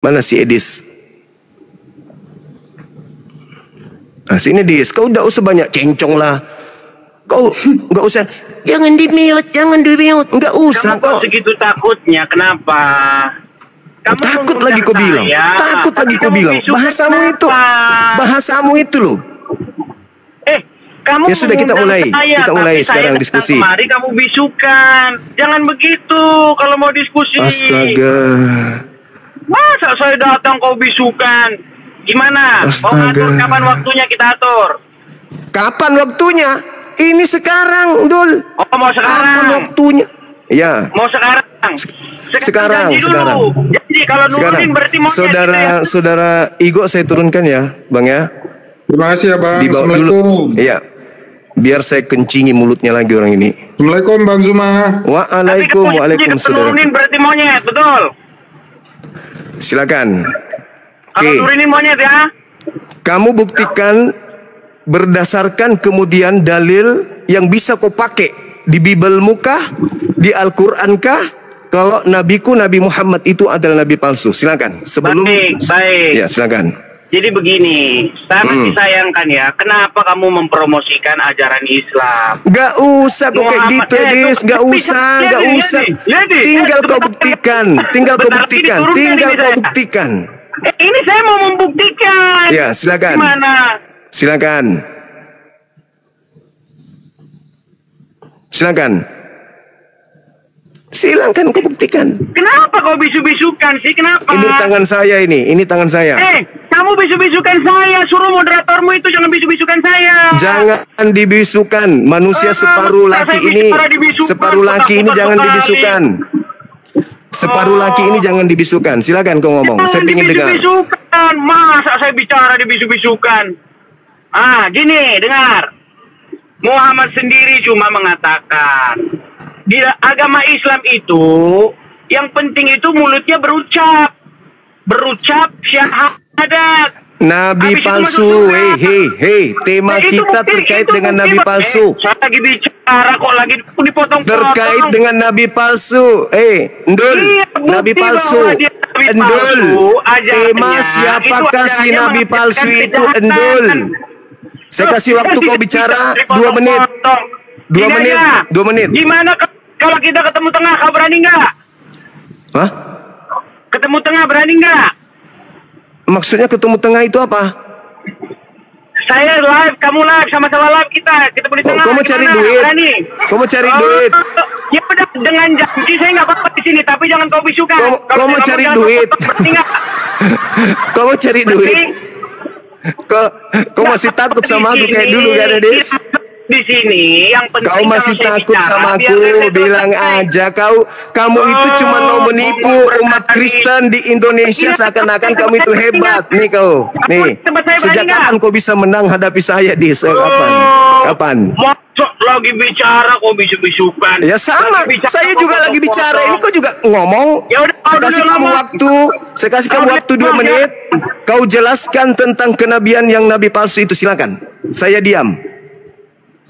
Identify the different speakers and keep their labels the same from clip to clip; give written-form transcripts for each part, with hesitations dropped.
Speaker 1: Mana si Edis? Nah, sini Dis, kau udah usah banyak cencong lah. Kau nggak usah, jangan di-mute, nggak usah.
Speaker 2: Kamu kok segitu takutnya, kenapa? Kamu
Speaker 1: takut lagi kau bilang, takut lagi kau bilang. Bahasamu itu loh.
Speaker 2: Kamu
Speaker 1: ya sudah, kita mulai sekarang diskusi.
Speaker 2: Mari kamu bisukan, jangan begitu kalau mau diskusi.
Speaker 1: Astaga.
Speaker 2: Masa saya datang kau bisukan? Gimana? Mau ngatur kapan waktunya, kita atur.
Speaker 1: Kapan waktunya? Ini sekarang, Dul.
Speaker 2: Oh, mau sekarang?
Speaker 1: Kapan waktunya? Ya.
Speaker 2: Mau sekarang? Sekarang. Jadi kalau nurunin berarti mau
Speaker 1: Saudara Igo saya turunkan ya, Bang ya.
Speaker 3: Terima kasih ya, Bang.
Speaker 1: Assalamualaikum. Iya. Biar saya kencingi mulutnya lagi orang ini.
Speaker 3: Assalamualaikum, Bang Zuma.
Speaker 1: Waalaikumsalam, saudara.
Speaker 2: Nurunin berarti monyet, betul?
Speaker 1: Silakan.
Speaker 2: Kalau nurunin monyet ya.
Speaker 1: Kamu buktikan berdasarkan kemudian dalil yang bisa kau pakai di Bibelmu kah, di Al-Quran kah, kalau nabiku Nabi Muhammad itu adalah nabi palsu. Silakan. Sebelum
Speaker 2: baik.
Speaker 1: Ya, silakan.
Speaker 2: Jadi begini, sangat disayangkan ya, kenapa kamu mempromosikan ajaran Islam?
Speaker 1: Gak usah kok kayak gitu, Edis. Gak usah. Tinggal kau buktikan.
Speaker 2: Ini saya mau membuktikan.
Speaker 1: Ya, silakan.
Speaker 2: Gimana?
Speaker 1: Silakan kau buktikan.
Speaker 2: Kenapa kau bisu-bisukan sih? Kenapa?
Speaker 1: Ini tangan saya.
Speaker 2: Kamu bisu-bisukan saya. Suruh moderatormu itu jangan bisu-bisukan saya.
Speaker 1: Jangan dibisukan. Manusia separuh laki ini jangan dibisukan. Separuh laki ini jangan dibisukan. Silakan kau ngomong. Saya ingin dengar.
Speaker 2: Masa saya bicara dibisukan? Gini, dengar. Muhammad sendiri cuma mengatakan di agama Islam itu yang penting itu mulutnya berucap syahadat.
Speaker 1: Nabi palsu, hei, tema kita terkait dengan Nabi palsu.
Speaker 2: Saya lagi bicara kok lagi dipotong-potong.
Speaker 1: Terkait dengan Nabi palsu, Endul, Nabi palsu, Endul. Tema siapakah si Nabi palsu itu, Endul? Saya kasih waktu kau bicara 2 menit. 2 menit.
Speaker 2: Gimana kalau kita ketemu tengah, kau berani nggak?
Speaker 1: Hah?
Speaker 2: Ketemu tengah berani nggak?
Speaker 1: Maksudnya ketemu tengah itu apa?
Speaker 2: Saya live, kamu live, sama-sama live kita beli tengah.
Speaker 1: Kau mau cari duit? Kau mau cari duit?
Speaker 2: Ya udah, dengan janji saya nggak apa-apa di sini, tapi jangan kau bisukan.
Speaker 1: Kau mau cari duit? Kau mau cari duit? Kau masih takut sama aku kayak dulu gak ada, Des?
Speaker 2: Di sini yang penting
Speaker 1: kau masih takut sama aku, bilang aja kamu itu cuma mau menipu umat Kristen di Indonesia seakan-akan kamu itu hebat. Nih kau, sejak kapan kau bisa menang hadapi saya, Dis? Kapan?
Speaker 2: Masuk lagi bicara kau bisu-bisukan.
Speaker 1: Ya sama, saya juga lagi bicara. Ini kau juga ngomong. Saya kasih kamu waktu 2 menit. Kau jelaskan tentang kenabian yang nabi palsu itu, silakan. Saya diam.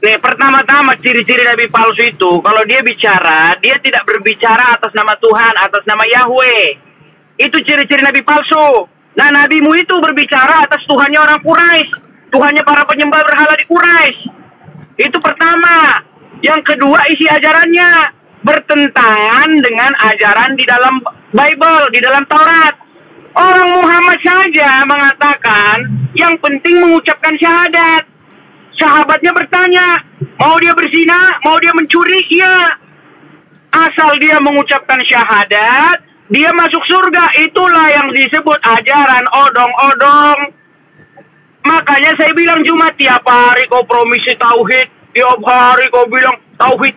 Speaker 2: Nih, pertama-tama ciri-ciri nabi palsu itu, kalau dia bicara, dia tidak berbicara atas nama Tuhan, atas nama Yahweh. Itu ciri-ciri nabi palsu. Nah, nabimu itu berbicara atas Tuhannya orang Quraisy, Tuhannya para penyembah berhala di Quraisy. Itu pertama. Yang kedua, isi ajarannya bertentangan dengan ajaran di dalam Bible, di dalam Taurat. Orang Muhammad saja mengatakan yang penting mengucapkan syahadat. Sahabatnya bertanya, mau dia berzina, mau dia mencuri? Iya. Asal dia mengucapkan syahadat, dia masuk surga. Itulah yang disebut ajaran odong-odong. Makanya saya bilang Jumat, tiap hari kau promisi tauhid, tiap hari kau bilang tauhid.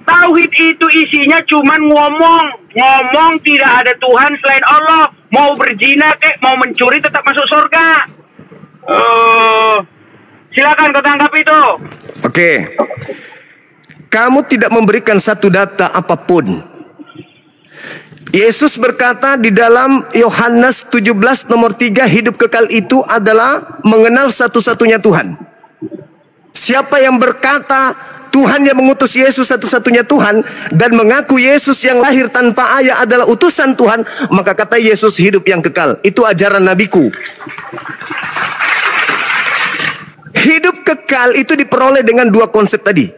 Speaker 2: Tauhid itu isinya cuman ngomong tidak ada Tuhan selain Allah. Mau berzina mau mencuri tetap masuk surga. Silakan kau tangkap itu.
Speaker 1: Oke. Kamu tidak memberikan satu data apapun. Yesus berkata di dalam Yohanes 17 nomor 3, hidup kekal itu adalah mengenal satu-satunya Tuhan. Siapa yang berkata Tuhan yang mengutus Yesus satu-satunya Tuhan dan mengaku Yesus yang lahir tanpa ayah adalah utusan Tuhan, maka kata Yesus hidup yang kekal. Itu ajaran nabiku. Hidup kekal itu diperoleh dengan dua konsep tadi.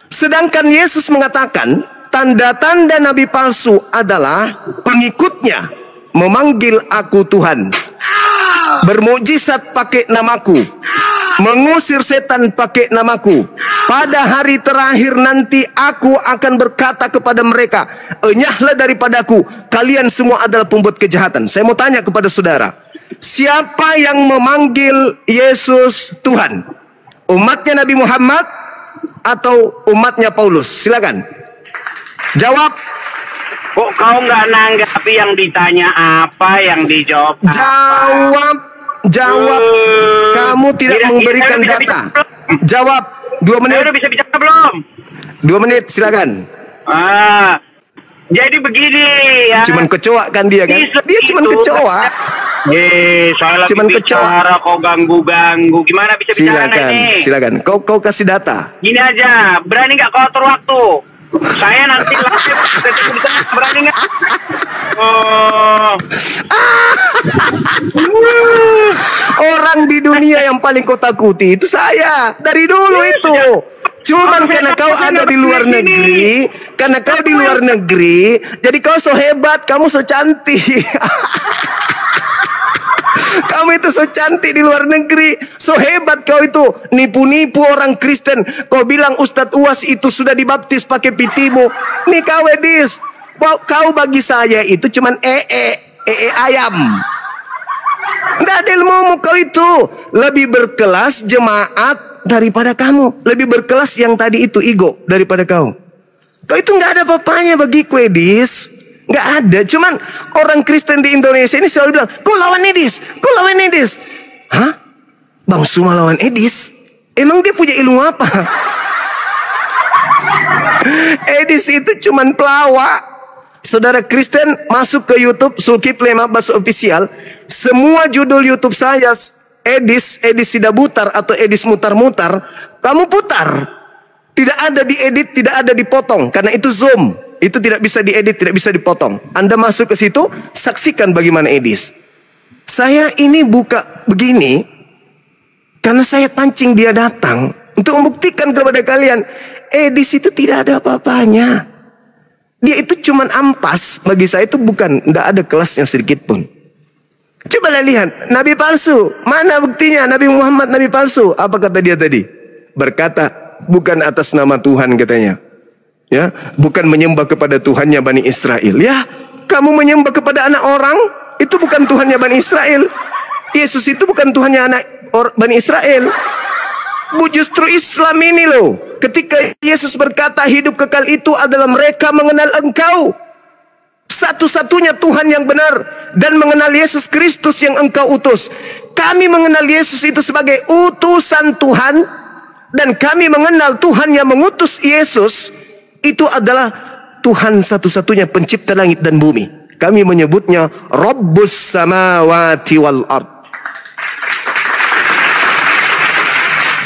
Speaker 1: Sedangkan Yesus mengatakan tanda-tanda nabi palsu adalah pengikutnya memanggil aku Tuhan, bermukjizat pakai namaku, mengusir setan pakai namaku. Pada hari terakhir nanti aku akan berkata kepada mereka, enyahlah daripadaku, kalian semua adalah pembuat kejahatan. Saya mau tanya kepada saudara, siapa yang memanggil Yesus Tuhan? Umatnya Nabi Muhammad atau umatnya Paulus? Silakan jawab.
Speaker 2: Kok kau nggak nanggapi yang ditanya apa, yang dijawab apa?
Speaker 1: Jawab. Kamu tidak memberikan data. Jawab. 2 menit.
Speaker 2: Saya udah bisa bicara belum?
Speaker 1: 2 menit, silakan.
Speaker 2: Jadi begini ya.
Speaker 1: Cuman kecoa kan dia kan? Dia cuman kecoa.
Speaker 2: Saya lagi
Speaker 1: cuman
Speaker 2: bicara, kau ganggu-ganggu. Gimana bisa bicara ini?
Speaker 1: Silakan. Kau kasih data.
Speaker 2: Gini aja, berani nggak kau atur waktu? Saya nanti live, berani nggak? Oh.
Speaker 1: Orang di dunia yang paling kau takuti itu saya dari dulu itu. Cuman karena kau ada di luar negeri, karena kau di luar negeri, jadi kau so hebat, kamu so cantik. Kamu itu so cantik di luar negeri, so hebat kau itu, nipu-nipu orang Kristen. Kau bilang Ustadz Uwas itu sudah dibaptis pakai pitimu. Nih kau Edis, kau bagi saya itu cuman ayam. Nggak ada ilmu kau itu. Lebih berkelas jemaat daripada kamu. Lebih berkelas yang tadi itu ego daripada kau. Kau itu nggak ada apa-apanya bagiku Edis. Nggak ada. Cuman orang Kristen di Indonesia ini selalu bilang, kau lawan Edis, kau lawan Edis. Hah? Bang Suma lawan Edis? Emang dia punya ilmu apa? Edis itu cuman pelawak. Saudara Kristen masuk ke YouTube Zulkifli Mabas Official, semua judul YouTube saya Edis Sidabutar atau Edis mutar-mutar, kamu putar. Tidak ada diedit, tidak ada dipotong, karena itu Zoom. Itu tidak bisa diedit, tidak bisa dipotong. Anda masuk ke situ, saksikan bagaimana Edis. Saya ini buka begini karena saya pancing dia datang untuk membuktikan kepada kalian, Edis itu tidak ada apa-apanya. Dia itu cuman ampas. Bagi saya itu bukan, tidak ada kelasnya sedikit pun. Coba lihat, nabi palsu. Mana buktinya Nabi Muhammad nabi palsu? Apa kata dia tadi? Berkata, bukan atas nama Tuhan katanya. Ya, bukan menyembah kepada Tuhannya Bani Israel. Ya, kamu menyembah kepada anak orang, itu bukan Tuhannya Bani Israel. Yesus itu bukan Tuhannya anak Bani Israel. Justru Islam ini loh. Ketika Yesus berkata hidup kekal itu adalah mereka mengenal engkau, satu-satunya Tuhan yang benar, dan mengenal Yesus Kristus yang engkau utus. Kami mengenal Yesus itu sebagai utusan Tuhan, dan kami mengenal Tuhan yang mengutus Yesus itu adalah Tuhan satu-satunya pencipta langit dan bumi. Kami menyebutnya Rabbus samawati wal ard.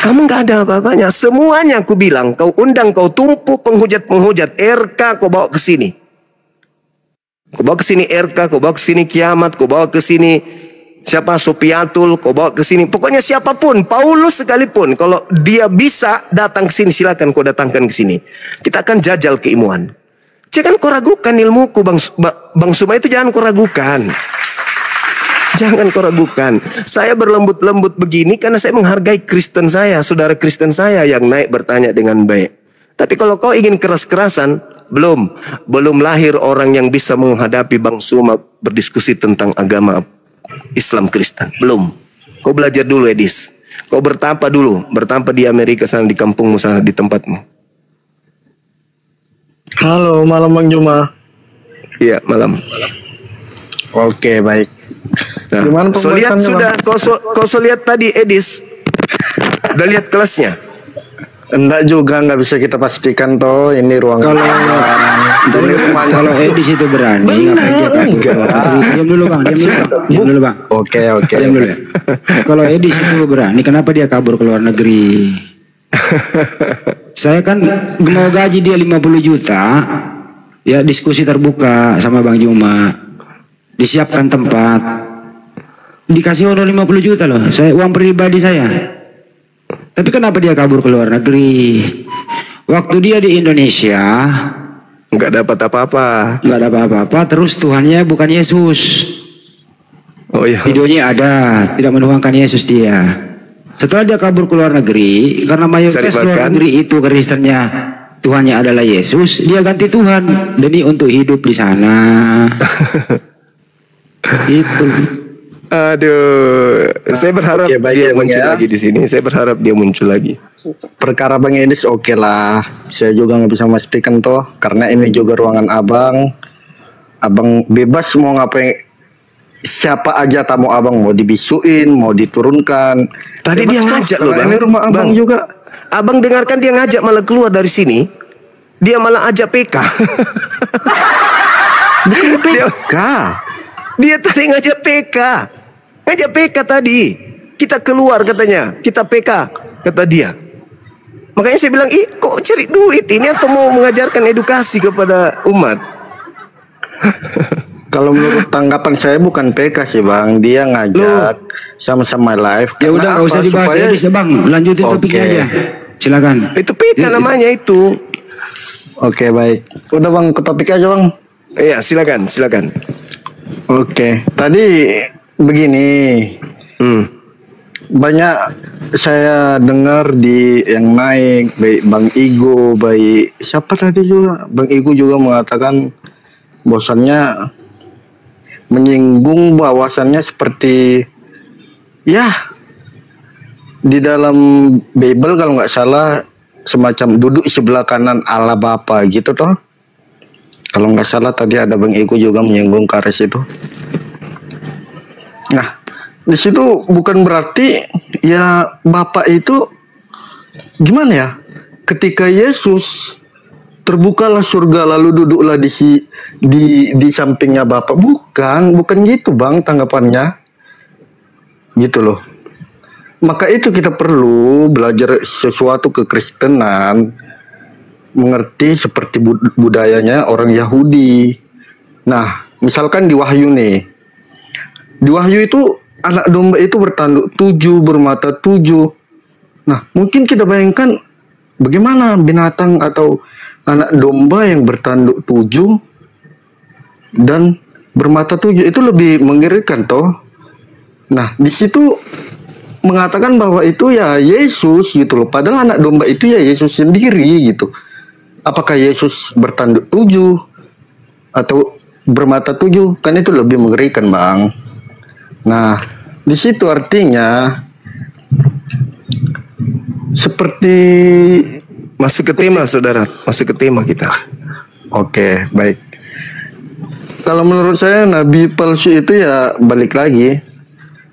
Speaker 1: Kamu nggak ada apa-apanya. Semuanya aku bilang, kau undang, kau tumpuk penghujat-penghujat. RK kau bawa ke sini. Kau bawa ke sini RK, kau bawa ke sini Kiamat, kau bawa ke sini siapa Sopiatul, kau bawa ke sini. Pokoknya siapapun, Paulus sekalipun, kalau dia bisa datang ke sini, silakan kau datangkan ke sini. Kita akan jajal keilmuan. Jangan kau ragukan ilmuku, Bang Suma itu jangan kau ragukan. Jangan kau ragukan. Saya berlembut-lembut begini karena saya menghargai Kristen saya, saudara Kristen saya yang naik bertanya dengan baik. Tapi kalau kau ingin keras-kerasan, belum lahir orang yang bisa menghadapi Bang Suma berdiskusi tentang agama Islam Kristen. Belum. Kau belajar dulu Edis. Kau bertapa dulu. Bertapa di Amerika sana, di kampungmu sana, di tempatmu.
Speaker 4: Halo, malam Bang Juma.
Speaker 1: Iya, malam.
Speaker 4: Oke, baik.
Speaker 1: Nah,
Speaker 4: gimana
Speaker 1: so lihat sudah, kau lihat tadi Edis. Udah lihat kelasnya?
Speaker 4: Enggak juga, nggak bisa kita pastikan toh ini ruangan.
Speaker 5: Kalau Edis itu berani, ngapain dia kabur? Diam dulu Bang, diam dulu Bang.
Speaker 4: Oke.
Speaker 5: Diam dulu ya. Kalau Edis itu berani, kenapa dia kabur ke luar negeri? Saya kan mau gaji dia 50 juta. Ya diskusi terbuka sama Bang Juma. Disiapkan tempat. Dikasih honor 50 juta loh. Saya uang pribadi saya. Tapi kenapa dia kabur ke luar negeri? Waktu dia di Indonesia
Speaker 1: nggak dapat apa-apa.
Speaker 5: Nggak dapat apa-apa. Terus Tuhannya bukan Yesus.
Speaker 1: Oh iya.
Speaker 5: Videonya ada. Tidak menuangkan Yesus dia. Setelah dia kabur ke luar negeri, karena mayoritas luar negeri itu Kristennya Tuhannya adalah Yesus, dia ganti Tuhan demi untuk hidup di sana. Itu.
Speaker 1: Aduh, saya berharap dia muncul lagi di sini. Saya berharap dia muncul lagi.
Speaker 4: Perkara Bang Edis oke lah. Saya juga nggak bisa memastikan toh, karena ini juga ruangan abang. Abang bebas mau ngapain. Siapa aja tamu abang mau dibisuin, mau diturunkan.
Speaker 1: Tadi dia ngajak loh bang.
Speaker 4: Ini rumah abang juga.
Speaker 1: Abang dengarkan dia ngajak malah keluar dari sini. Dia malah ajak PK.
Speaker 4: Bukan PK.
Speaker 1: Dia tadi ngajak PK. Ngajak PK tadi. Kita keluar katanya. Kita PK kata dia. Makanya saya bilang, ih kok cari duit ini atau mau mengajarkan edukasi kepada umat?
Speaker 4: Kalau menurut tanggapan saya bukan PK sih bang, dia ngajak sama-sama live.
Speaker 5: Ya udah nggak usah dibahas ya bisa bang, lanjutin topiknya aja. Silakan.
Speaker 1: Itu PK namanya itu.
Speaker 4: Oke baik. Udah bang ke topik aja bang.
Speaker 1: Iya silakan silakan.
Speaker 4: Oke tadi begini. Banyak saya dengar di yang naik baik Bang Igo, baik siapa tadi juga Bang Igo juga mengatakan bosannya menyinggung bahwasannya seperti ya di dalam Bible kalau nggak salah semacam duduk sebelah kanan Allah Bapa gitu toh. Kalau nggak salah tadi ada Bang Eko juga menyinggung karis itu. Nah di situ bukan berarti ya Bapak itu gimana ya? Ketika Yesus terbukalah surga lalu duduklah di sampingnya Bapak. Bukan gitu bang tanggapannya. Gitu loh. Maka itu kita perlu belajar sesuatu kekristenan, mengerti seperti budayanya orang Yahudi. Nah, misalkan di Wahyu nih. Di Wahyu itu anak domba itu bertanduk 7, bermata 7. Nah, mungkin kita bayangkan bagaimana binatang atau anak domba yang bertanduk 7 dan bermata 7 itu lebih mengerikan toh. Nah, di situ mengatakan bahwa itu ya Yesus gitu loh. Padahal anak domba itu ya Yesus sendiri gitu. Apakah Yesus bertanduk 7 atau bermata 7? Kan itu lebih mengerikan, Bang. Nah, di situ artinya seperti
Speaker 1: masuk ke tema saudara, masuk ke tema kita.
Speaker 4: Oke, baik. Kalau menurut saya nabi palsu itu ya balik lagi,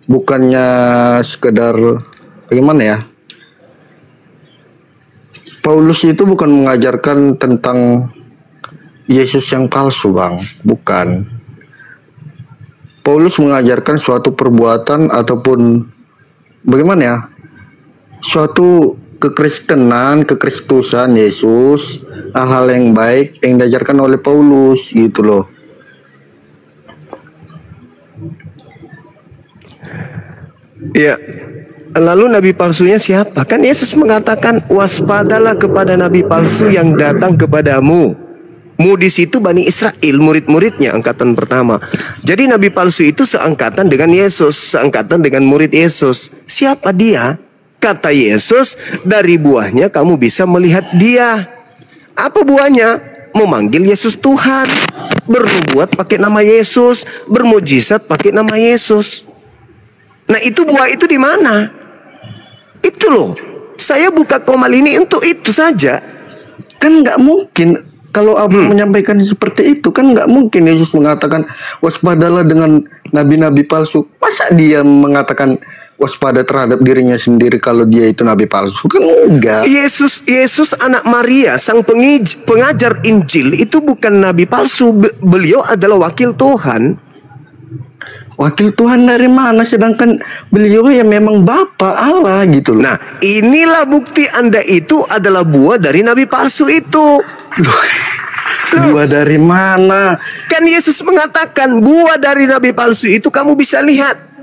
Speaker 4: bukannya sekedar bagaimana ya? Paulus itu bukan mengajarkan tentang Yesus yang palsu, Bang, bukan. Paulus mengajarkan suatu perbuatan ataupun bagaimana ya? Suatu kekristenan, kekristusan Yesus, hal-hal yang baik yang diajarkan oleh Paulus gitu loh.
Speaker 1: Iya. Lalu nabi palsunya siapa? Kan Yesus mengatakan waspadalah kepada nabi palsu yang datang kepadamu. Mu di situ Bani Israel, murid-muridnya angkatan pertama. Jadi nabi palsu itu seangkatan dengan Yesus, seangkatan dengan murid Yesus. Siapa dia? Kata Yesus, dari buahnya kamu bisa melihat dia. Apa buahnya? Memanggil Yesus Tuhan, bernubuat pakai nama Yesus, bermujizat pakai nama Yesus. Nah itu buah itu di mana? Itu loh. Saya buka komal ini untuk itu saja.
Speaker 4: Kan nggak mungkin kalau Abang menyampaikan seperti itu, kan nggak mungkin Yesus mengatakan waspadalah dengan nabi-nabi palsu. Masa dia mengatakan waspada terhadap dirinya sendiri kalau dia itu nabi palsu? Kan enggak.
Speaker 1: Yesus anak Maria, sang pengajar Injil itu bukan nabi palsu. Beliau adalah wakil Tuhan.
Speaker 4: wakil Tuhan dari mana? Sedangkan beliau ya memang Bapa Allah gitu loh.
Speaker 1: Nah, inilah bukti Anda itu adalah buah dari nabi palsu itu.
Speaker 4: Buah dari mana?
Speaker 1: Kan Yesus mengatakan buah dari nabi palsu itu kamu bisa lihat.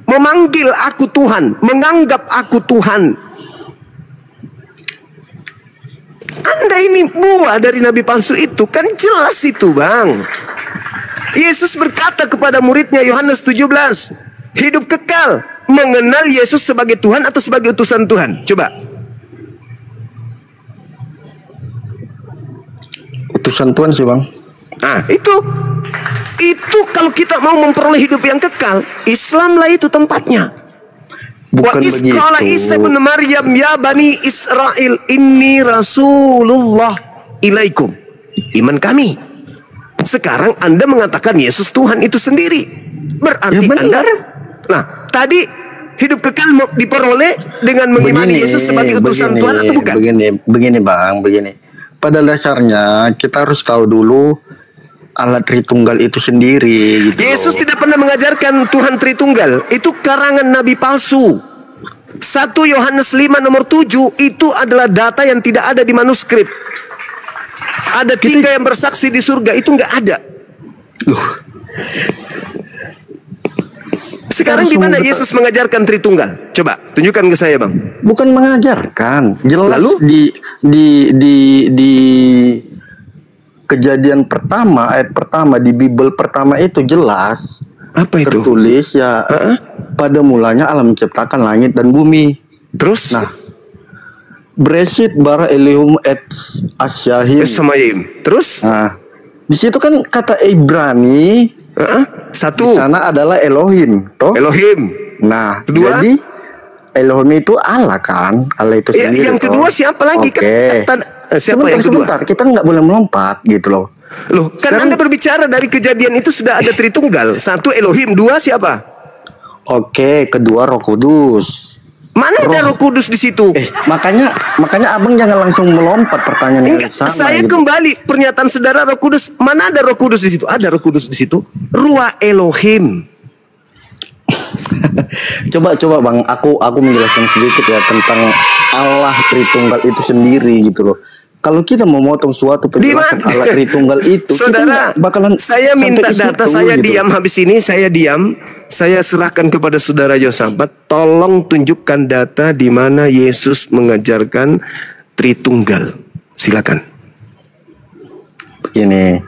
Speaker 1: Memanggil aku Tuhan, menganggap aku Tuhan. Anda ini buah dari nabi palsu itu, kan jelas itu, Bang. Yesus berkata kepada muridnya Yohanes 17, hidup kekal, mengenal Yesus sebagai Tuhan atau sebagai utusan Tuhan. Coba.
Speaker 4: Utusan Tuhan sih, Bang.
Speaker 1: Nah, itu kalau kita mau memperoleh hidup yang kekal, Islamlah itu tempatnya. Wa isqala Isa bin Maryam ya bani Israel inni rasulullah ilaikum. Iman kami. Sekarang Anda mengatakan Yesus Tuhan itu sendiri. Berarti ya, Anda. Nah, tadi hidup kekal diperoleh dengan mengimani Yesus sebagai utusan Tuhan atau bukan?
Speaker 4: Begini Bang, begini. Pada dasarnya kita harus tahu dulu alat Tritunggal itu sendiri gitu.
Speaker 1: Yesus tidak pernah mengajarkan Tuhan Tritunggal. Itu karangan nabi palsu. 1 Yohanes 5 nomor 7 itu adalah data yang tidak ada di manuskrip. Ada 3 yang bersaksi di surga, itu nggak ada. Sekarang di mana Yesus mengajarkan Tritunggal? Coba tunjukkan ke saya, Bang.
Speaker 4: Bukan mengajarkan, jelas. Lalu di Kejadian pertama, ayat pertama di Bible pertama itu jelas.
Speaker 1: Apa itu?
Speaker 4: Tertulis ya, pada mulanya Allah menciptakan langit dan bumi.
Speaker 1: Terus?
Speaker 4: Nah, Bereshit bara Elihum et Asyahim.
Speaker 1: Terus?
Speaker 4: Nah, di situ kan kata Ibrani
Speaker 1: satu.
Speaker 4: Di sana adalah Elohim, toh?
Speaker 1: Elohim.
Speaker 4: Nah,
Speaker 1: kedua?
Speaker 4: Jadi Elohim itu Allah kan? Allah itu sendiri.
Speaker 1: Yang kedua siapa lagi?
Speaker 4: Okay.
Speaker 1: Siapa yang kedua?
Speaker 4: Sebentar, kita nggak boleh melompat gitu loh.
Speaker 1: Loh, kan Anda berbicara dari Kejadian itu sudah ada Tritunggal. 1 Elohim, 2 siapa?
Speaker 4: Oke, kedua Roh Kudus.
Speaker 1: Mana ada Roh Kudus di situ?
Speaker 4: Makanya abang jangan langsung melompat pertanyaan yang sama.
Speaker 1: Saya gitu. Kembali pernyataan saudara Roh Kudus. Mana ada Roh Kudus di situ? Ada Roh Kudus di situ. Ruah Elohim.
Speaker 4: Coba Bang, aku menjelaskan sedikit ya tentang Allah Tritunggal itu sendiri gitu loh. Kalau kita mau motong suatu penjelasan Allah Tritunggal itu,
Speaker 1: saudara,
Speaker 4: bakalan
Speaker 1: saya minta data, saya gitu. Diam habis ini, saya diam. Saya serahkan kepada saudara Yosabat, tolong tunjukkan data di mana Yesus mengajarkan Tritunggal. Silakan.
Speaker 4: Begini.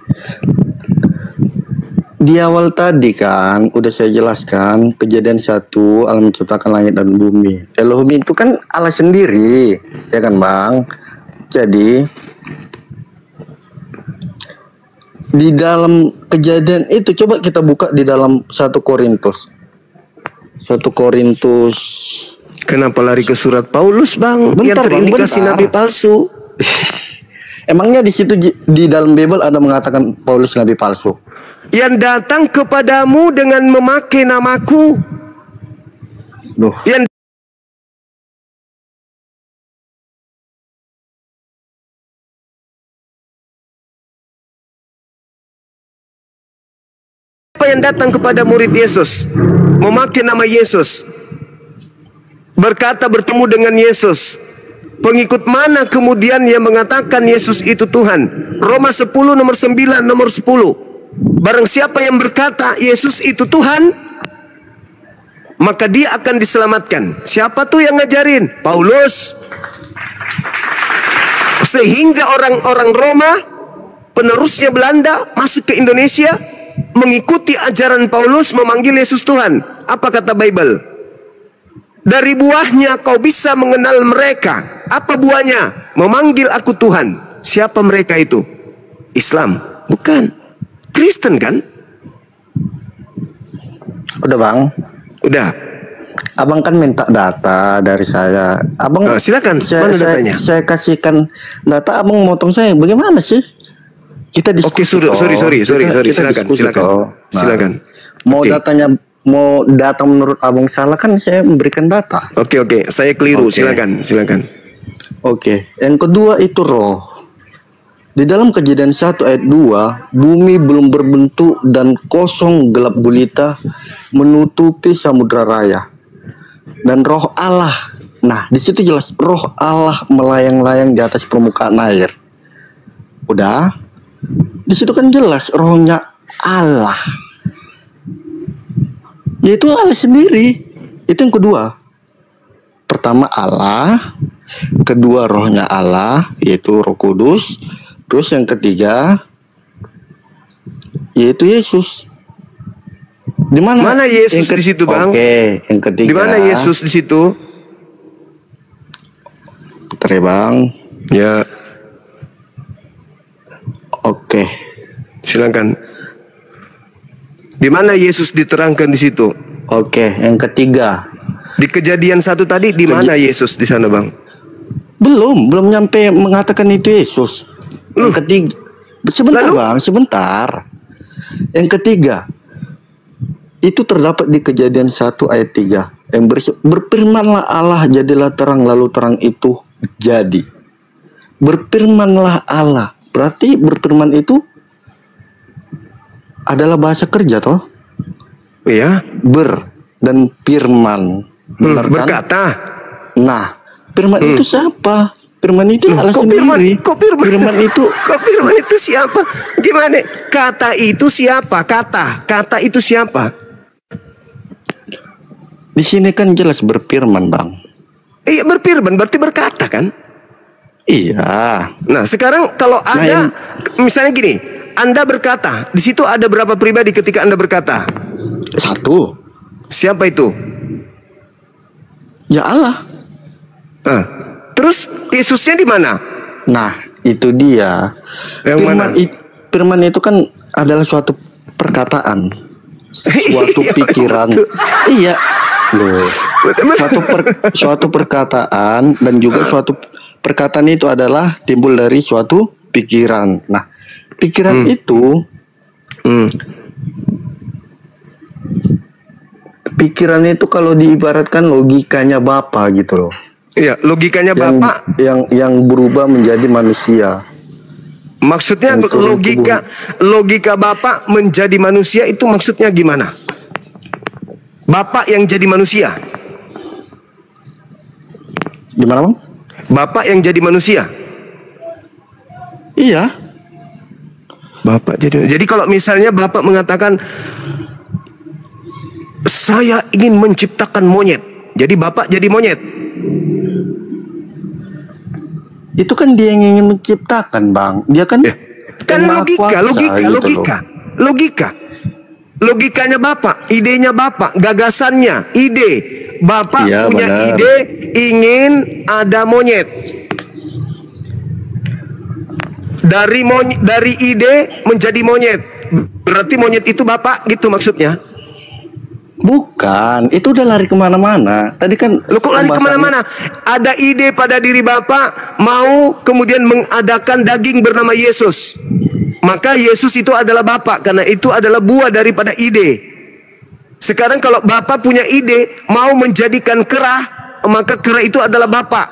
Speaker 4: Di awal tadi kan udah saya jelaskan Kejadian 1 Allah menciptakan langit dan bumi. Elohim itu kan Allah sendiri, ya kan Bang? Jadi di dalam Kejadian itu coba kita buka di dalam 1 Korintus.
Speaker 1: Kenapa lari ke surat Paulus, Bang? Bentar, yang terindikasi nabi palsu.
Speaker 4: Emangnya di situ di dalam Bible ada mengatakan Paulus nabi palsu?
Speaker 1: Yang datang kepadamu dengan memakai namaku. Yang yang datang kepada murid Yesus memakai nama Yesus, berkata bertemu dengan Yesus. Pengikut mana kemudian yang mengatakan Yesus itu Tuhan? Roma 10 nomor 9 nomor 10. Barang siapa yang berkata Yesus itu Tuhan, maka dia akan diselamatkan. Siapa tuh yang ngajarin? Paulus. Sehingga orang-orang Roma, penerusnya Belanda, masuk ke Indonesia, mengikuti ajaran Paulus, memanggil Yesus Tuhan. Apa kata Bible? Dari buahnya kau bisa mengenal mereka. Apa buahnya? Memanggil aku Tuhan. Siapa mereka itu? Islam? Bukan. Kristen kan?
Speaker 4: Udah Bang.
Speaker 1: Udah.
Speaker 4: Abang kan minta data dari saya. Abang
Speaker 1: silakan. Mana datanya?
Speaker 4: Saya kasihkan data, abang motong saya. Bagaimana sih? Kita diskusi.
Speaker 1: Oke, sorry. Silakan. Silakan.
Speaker 4: Mau datanya, mau data menurut abang salah kan saya memberikan data.
Speaker 1: Oke. Saya keliru. Silakan.
Speaker 4: Oke. Yang kedua itu roh. Di dalam Kejadian 1 ayat 2, bumi belum berbentuk dan kosong gelap gulita menutupi samudra raya. Dan roh Allah, nah di situ jelas roh Allah melayang-layang di atas permukaan air. Udah, di situ kan jelas rohnya Allah, yaitu Allah sendiri. Itu yang kedua. Pertama Allah, kedua rohnya Allah, yaitu Roh Kudus. Terus yang ketiga yaitu Yesus. Di mana
Speaker 1: Yesus di situ, Bang?
Speaker 4: Oke, yang ketiga.
Speaker 1: Di mana Yesus di situ?
Speaker 4: Bentar ya, Bang.
Speaker 1: Ya.
Speaker 4: Oke.
Speaker 1: Silakan. Di mana Yesus diterangkan di situ?
Speaker 4: Oke, yang ketiga.
Speaker 1: Di Kejadian 1 tadi di mana Yesus di sana, Bang?
Speaker 4: Belum nyampe mengatakan itu Yesus. Yang ketiga, sebentar Bang, sebentar. Yang ketiga, itu terdapat di Kejadian 1 ayat 3 yang berfirmanlah Allah jadilah terang, lalu terang itu jadi. Berfirmanlah Allah, berarti berfirman itu adalah bahasa kerja toh?
Speaker 1: Iya.
Speaker 4: Dan firman. Benar kan?
Speaker 1: Berkata.
Speaker 4: Nah, firman itu siapa? Firman itu Allah sendiri. Firman itu
Speaker 1: siapa? Gimana? Kata itu siapa? Kata itu siapa?
Speaker 4: Di sini kan jelas berfirman, Bang.
Speaker 1: Iya, berfirman berarti berkata kan?
Speaker 4: Iya.
Speaker 1: Nah, sekarang kalau ada misalnya gini, Anda berkata, di situ ada berapa pribadi ketika Anda berkata?
Speaker 4: Satu.
Speaker 1: Siapa itu?
Speaker 4: Ya Allah.
Speaker 1: Terus Yesusnya di mana?
Speaker 4: Nah, itu dia.
Speaker 1: Yang mana?
Speaker 4: Firman itu kan adalah suatu perkataan, suatu pikiran. Iya. Loh. Suatu perkataan dan juga suatu perkataan itu adalah timbul dari suatu pikiran. Nah, pikiran itu pikiran itu kalau diibaratkan logikanya Bapa gitu loh.
Speaker 1: Iya, logikanya Bapak
Speaker 4: yang berubah menjadi manusia.
Speaker 1: Maksudnya logika Bapak menjadi manusia itu maksudnya gimana? Bapak yang jadi manusia.
Speaker 4: Gimana, Bang?
Speaker 1: Bapak yang jadi manusia.
Speaker 4: Iya.
Speaker 1: Bapak jadi kalau misalnya Bapak mengatakan saya ingin menciptakan monyet. Jadi Bapak jadi monyet.
Speaker 4: Itu kan dia yang ingin menciptakan, Bang. Dia kan
Speaker 1: kan logika. Logikanya Bapak, idenya Bapak, gagasannya, ide. Bapak punya ide ingin ada monyet. Dari ide menjadi monyet. Berarti monyet itu Bapak gitu maksudnya?
Speaker 4: Bukan, itu udah lari kemana-mana. Tadi kan
Speaker 1: lo kok lari kemana-mana? Ada ide pada diri Bapak mau kemudian mengadakan daging bernama Yesus. Maka Yesus itu adalah Bapak karena itu adalah buah daripada ide. Sekarang kalau Bapak punya ide mau menjadikan kera, maka kera itu adalah Bapak.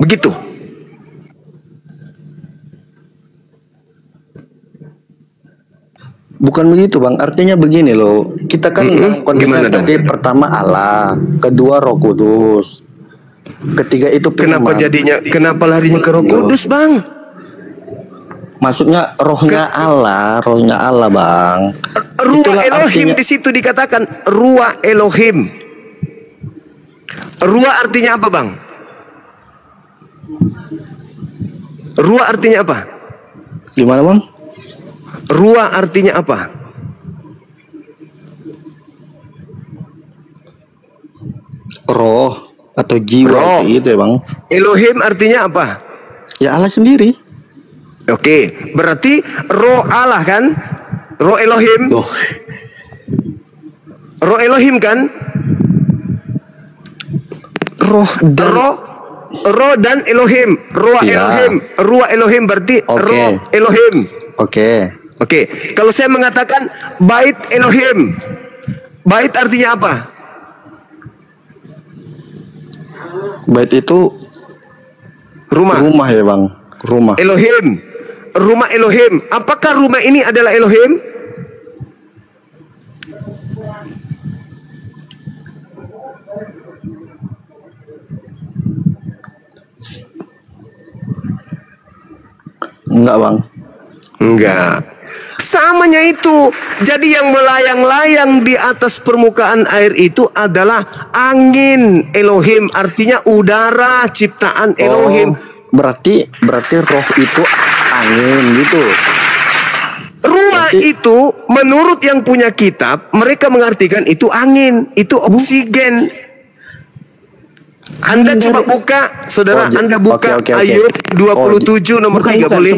Speaker 1: Begitu.
Speaker 4: Bukan begitu, Bang. Artinya begini loh. Kita kan kondisi tadi pertama Allah, kedua Roh Kudus, ketiga itu firman.
Speaker 1: Kenapa larinya ke Roh Kudus, Bang?
Speaker 4: Maksudnya rohnya Allah, Bang.
Speaker 1: Ruah Elohim artinya, di situ dikatakan Ruah Elohim. Ruah artinya apa, Bang? Ruah artinya apa?
Speaker 4: Gimana, Bang?
Speaker 1: Ruah artinya apa?
Speaker 4: Roh atau jiwa gitu ya, Bang.
Speaker 1: Elohim artinya apa?
Speaker 4: Ya Allah sendiri.
Speaker 1: Oke, berarti roh Allah kan? Roh Elohim. Roh Elohim kan? Roh dan Elohim. Ruah Elohim. Ruah Elohim berarti roh Elohim.
Speaker 4: Oke.
Speaker 1: Kalau saya mengatakan bait Elohim, bait artinya apa?
Speaker 4: Bait itu rumah ya, Bang. Rumah.
Speaker 1: Elohim. rumah Elohim. Apakah rumah ini adalah Elohim?
Speaker 4: Enggak, Bang.
Speaker 1: Enggak. Samanya itu. Jadi yang melayang-layang di atas permukaan air itu adalah angin Elohim, artinya udara ciptaan Elohim.
Speaker 4: Berarti roh itu angin gitu.
Speaker 1: Ruah itu menurut yang punya kitab, mereka mengartikan itu angin, itu oksigen. Anda coba buka, saudara, Anda buka Ayub 27 nomor 3 boleh?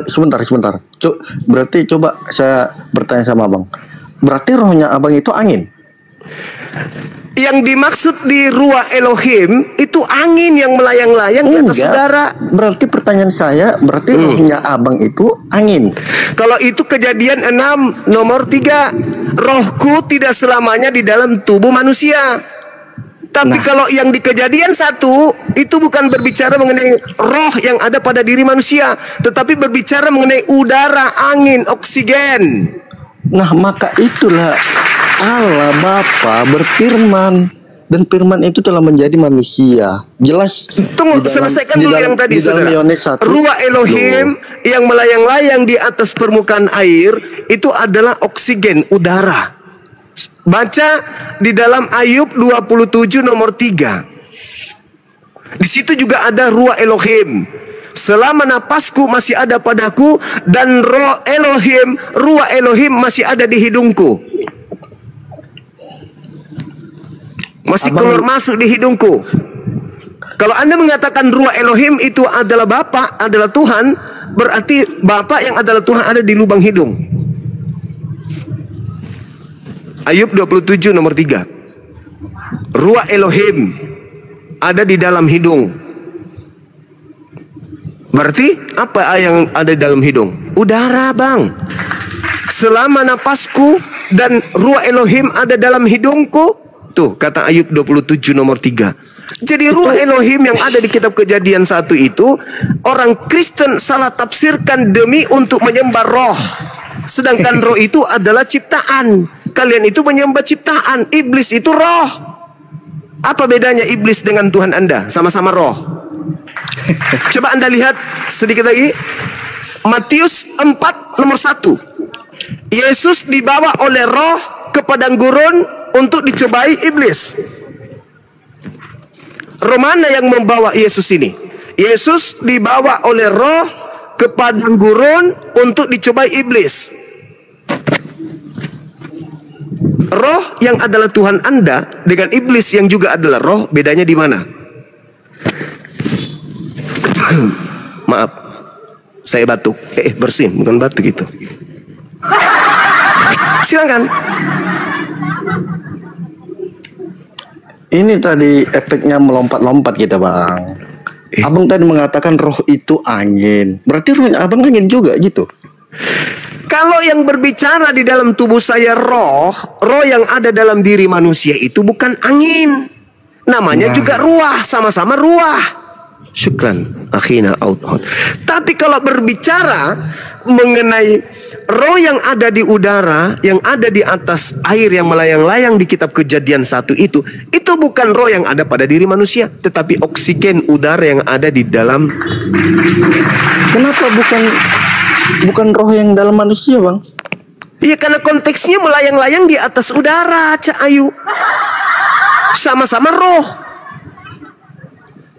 Speaker 4: Sebentar. Berarti coba saya bertanya sama Abang. Berarti rohnya Abang itu angin?
Speaker 1: Yang dimaksud di ruah Elohim itu angin yang melayang-layang di atas udara.
Speaker 4: Berarti pertanyaan saya, berarti rohnya Abang itu angin.
Speaker 1: Kalau itu Kejadian 6 nomor 3, rohku tidak selamanya di dalam tubuh manusia. Tapi kalau yang di Kejadian 1 itu bukan berbicara mengenai roh yang ada pada diri manusia, tetapi berbicara mengenai udara, angin, oksigen.
Speaker 4: Nah, maka itulah Allah Bapa berfirman, dan firman itu telah menjadi manusia. Jelas.
Speaker 1: Tunggu, selesaikan dulu yang tadi, saudara. Ruah Elohim yang melayang-layang di atas permukaan air itu adalah oksigen, udara. Baca di dalam Ayub 27 nomor 3. Di situ juga ada ruah Elohim. Selama napasku masih ada padaku dan roh Elohim, ruah Elohim masih ada di hidungku. Masih keluar masuk di hidungku. Kalau Anda mengatakan ruah Elohim itu adalah Bapa, adalah Tuhan, berarti Bapa yang adalah Tuhan ada di lubang hidung. Ayub 27 nomor 3. Ruah Elohim ada di dalam hidung. Berarti apa yang ada di dalam hidung? Udara, Bang. Selama napasku dan ruah Elohim ada dalam hidungku. Tuh kata Ayub 27 nomor 3. Jadi ruah Elohim yang ada di kitab Kejadian 1 itu orang Kristen salah tafsirkan demi untuk menyembah roh. Sedangkan roh itu adalah ciptaan. Kalian itu menyembah ciptaan. Iblis itu roh. Apa bedanya iblis dengan Tuhan Anda? Sama-sama roh. Coba Anda lihat sedikit lagi. Matius 4 nomor 1. Yesus dibawa oleh roh ke padang gurun untuk dicobai iblis. Roh mana yang membawa Yesus ini? Yesus dibawa oleh roh ke padang gurun untuk dicobai iblis. Roh yang adalah Tuhan Anda dengan iblis yang juga adalah roh, bedanya di mana? Maaf, saya batuk. Bersin, bukan batuk itu. Silakan. Ini tadi efeknya melompat-lompat kita, Bang. Abang tadi mengatakan roh itu angin. Berarti rohnya Abang angin juga gitu. Kalau yang berbicara di dalam tubuh saya roh yang ada dalam diri manusia itu bukan angin. Namanya juga ruah, sama-sama ruah. Syukran, akhina out. Tapi kalau berbicara mengenai roh yang ada di udara, yang ada di atas air yang melayang-layang di kitab Kejadian 1 itu bukan roh yang ada pada diri manusia, tetapi oksigen udara yang ada di dalam. Kenapa bukan roh yang dalam manusia, Bang? Iya, karena konteksnya melayang-layang di atas udara, Cak Ayu. Sama-sama roh.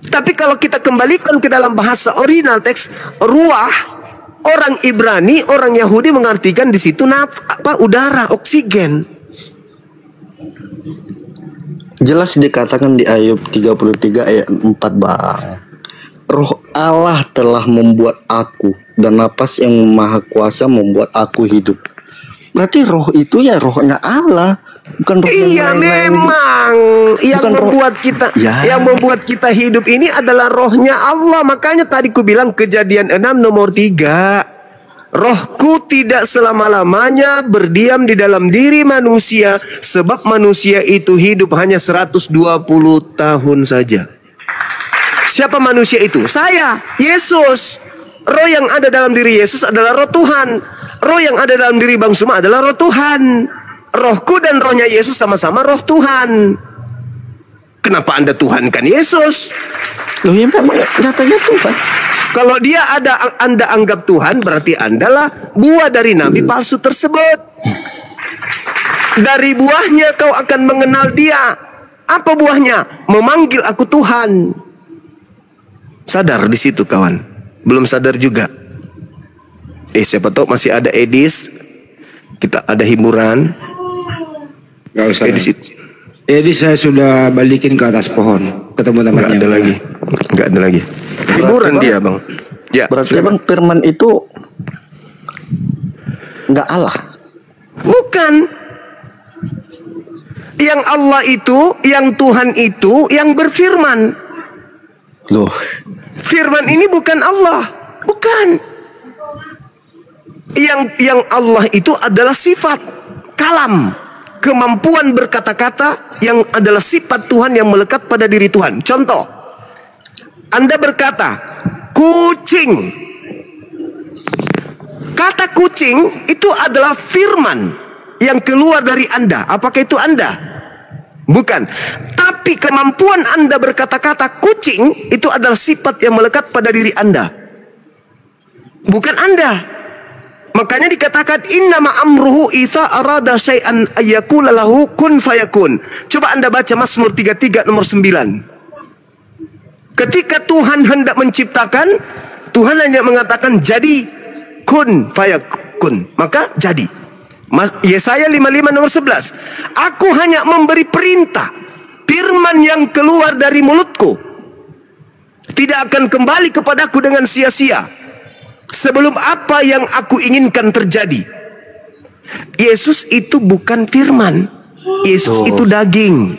Speaker 1: Tapi kalau kita kembalikan ke dalam bahasa original teks, ruah, orang Ibrani, orang Yahudi mengartikan di situ udara, oksigen. Jelas dikatakan di Ayub 33 ayat 4, Bang. Roh Allah telah membuat aku, dan napas yang maha kuasa membuat aku hidup. Berarti roh itu ya rohnya Allah, bukan roh yang memang yang membuat kita yang membuat kita hidup ini adalah rohnya Allah. Makanya tadi ku bilang Kejadian 6 nomor 3. Rohku tidak selama-lamanya berdiam di dalam diri manusia, sebab manusia itu hidup hanya 120 tahun saja. Siapa manusia itu? Saya, Yesus. Roh yang ada dalam diri Yesus adalah roh Tuhan. Roh yang ada dalam diri Bang Suma adalah roh Tuhan. Rohku dan rohnya Yesus sama-sama roh Tuhan. Kenapa Anda Tuhankan Yesus?
Speaker 4: Loh ya memang nyatanya Tuhan.
Speaker 1: Kalau dia Anda anggap Tuhan, berarti Anda lah buah dari nabi palsu tersebut. Dari buahnya kau akan mengenal dia. Apa buahnya? Memanggil aku Tuhan. Sadar di situ kawan. Belum sadar juga. Siapa tahu masih ada edis. Kita ada hiburan.
Speaker 5: Gak usah.
Speaker 1: Edis
Speaker 5: saya sudah balikin ke atas pohon. Ketemu temannya.
Speaker 1: Gak ada lagi. Gak ada lagi. Hiburan dia bang. Ya.
Speaker 4: Berarti bang firman itu nggak Allah.
Speaker 1: Bukan. Yang Allah itu, yang Tuhan itu, yang berfirman.
Speaker 4: Loh.
Speaker 1: Firman ini bukan Allah. Bukan. Yang Allah itu adalah sifat kalam, kemampuan berkata-kata yang adalah sifat Tuhan yang melekat pada diri Tuhan. Contoh, Anda berkata kucing. Kata kucing itu adalah firman yang keluar dari Anda. Apakah itu Anda? Bukan. Tapi kemampuan Anda berkata-kata kucing itu adalah sifat yang melekat pada diri Anda, bukan Anda. Makanya dikatakan innama amruhu idza arada syai'an ayyakula lahu kun fayakun. Coba Anda baca Mazmur 33 nomor 9. Ketika Tuhan hendak menciptakan, Tuhan hanya mengatakan jadi kun fayakun, maka jadi. Yesaya 55 nomor 11. Aku hanya memberi perintah, firman yang keluar dari mulutku tidak akan kembali kepadaku dengan sia-sia sebelum apa yang aku inginkan terjadi. Yesus itu bukan firman. Yesus itu daging.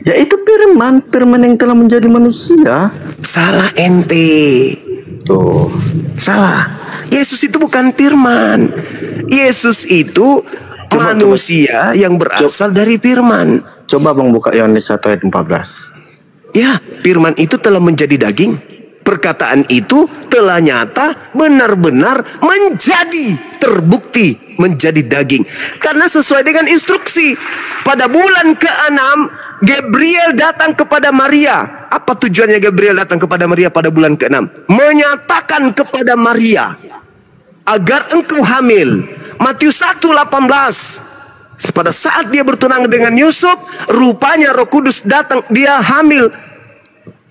Speaker 4: Ya itu firman yang telah menjadi manusia.
Speaker 1: Salah ente.
Speaker 4: Tuh.
Speaker 1: Salah. Yesus itu bukan firman. Yesus itu manusia yang berasal dari firman.
Speaker 4: Coba bang buka Yohanes 1 ayat 14.
Speaker 1: Ya, firman itu telah menjadi daging. Perkataan itu telah nyata, benar-benar menjadi, terbukti menjadi daging. Karena sesuai dengan instruksi, pada bulan ke-6 Gabriel datang kepada Maria. Apa tujuannya Gabriel datang kepada Maria pada bulan ke-6? Menyatakan kepada Maria agar engkau hamil. Matius 1:18. Pada saat dia bertunangan dengan Yusuf, rupanya Roh Kudus datang, dia hamil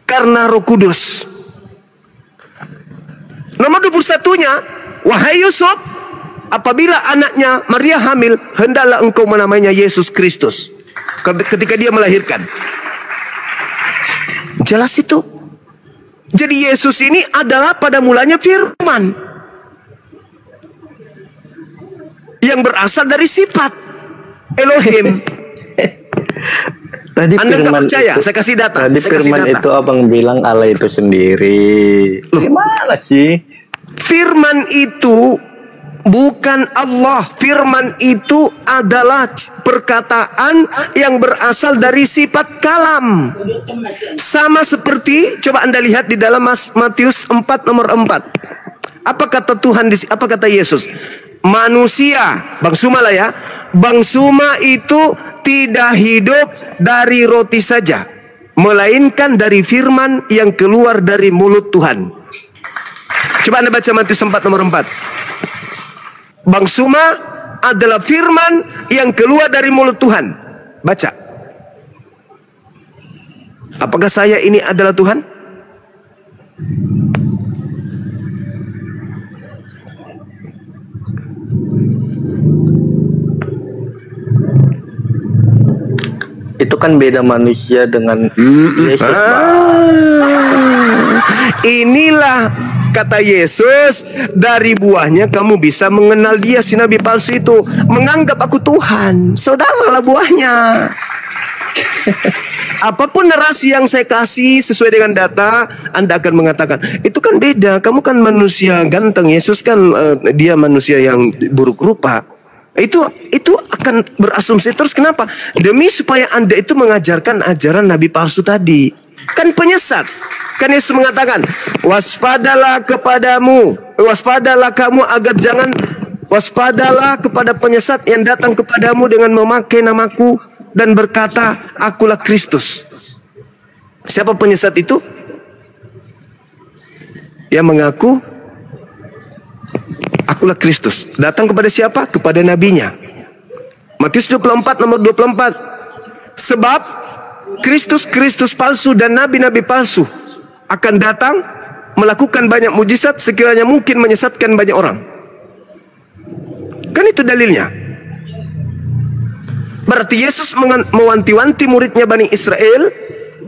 Speaker 1: karena Roh Kudus. Nomor 21-nya, wahai Yusuf, apabila anaknya Maria hamil, hendaklah engkau menamainya Yesus Kristus. Ketika dia melahirkan. Jelas itu. Jadi Yesus ini adalah pada mulanya firman yang berasal dari sifat Elohim.
Speaker 4: Tadi
Speaker 1: Anda nggak percaya? Saya kasih data.
Speaker 4: Tadi firman itu abang bilang Allah itu sendiri. Loh, gimana sih?
Speaker 1: Firman itu bukan Allah. Firman itu adalah perkataan yang berasal dari sifat kalam. Sama seperti, coba Anda lihat di dalam Matius 4 nomor 4. Apa kata Tuhan, apa kata Yesus? Manusia, Bang Suma lah ya. Bang Suma itu tidak hidup dari roti saja, melainkan dari firman yang keluar dari mulut Tuhan. Coba Anda baca Matius 4 nomor 4. Bang Suma adalah firman yang keluar dari mulut Tuhan. Baca. Apakah saya ini adalah Tuhan?
Speaker 4: Itu kan beda manusia dengan Yesus.
Speaker 1: Inilah kata Yesus, dari buahnya kamu bisa mengenal dia. Si nabi palsu itu menganggap aku Tuhan. Saudaralah buahnya. Apapun narasi yang saya kasih sesuai dengan data, Anda akan mengatakan itu kan beda. Kamu kan manusia ganteng, Yesus kan dia manusia yang buruk rupa. Itu akan berasumsi terus. Kenapa? Demi supaya Anda itu mengajarkan ajaran nabi palsu tadi. Kan penyesat. Kan Yesus mengatakan, waspadalah kamu agar jangan, waspadalah kepada penyesat yang datang kepadamu dengan memakai namaku dan berkata, akulah Kristus. Siapa penyesat itu? Yang mengaku akulah Kristus. Datang kepada siapa? Kepada nabinya. Matius 24 nomor 24. Sebab Kristus palsu dan nabi-nabi palsu akan datang melakukan banyak mujizat sekiranya mungkin menyesatkan banyak orang. Kan itu dalilnya. Berarti Yesus mewanti-wanti muridnya Bani Israel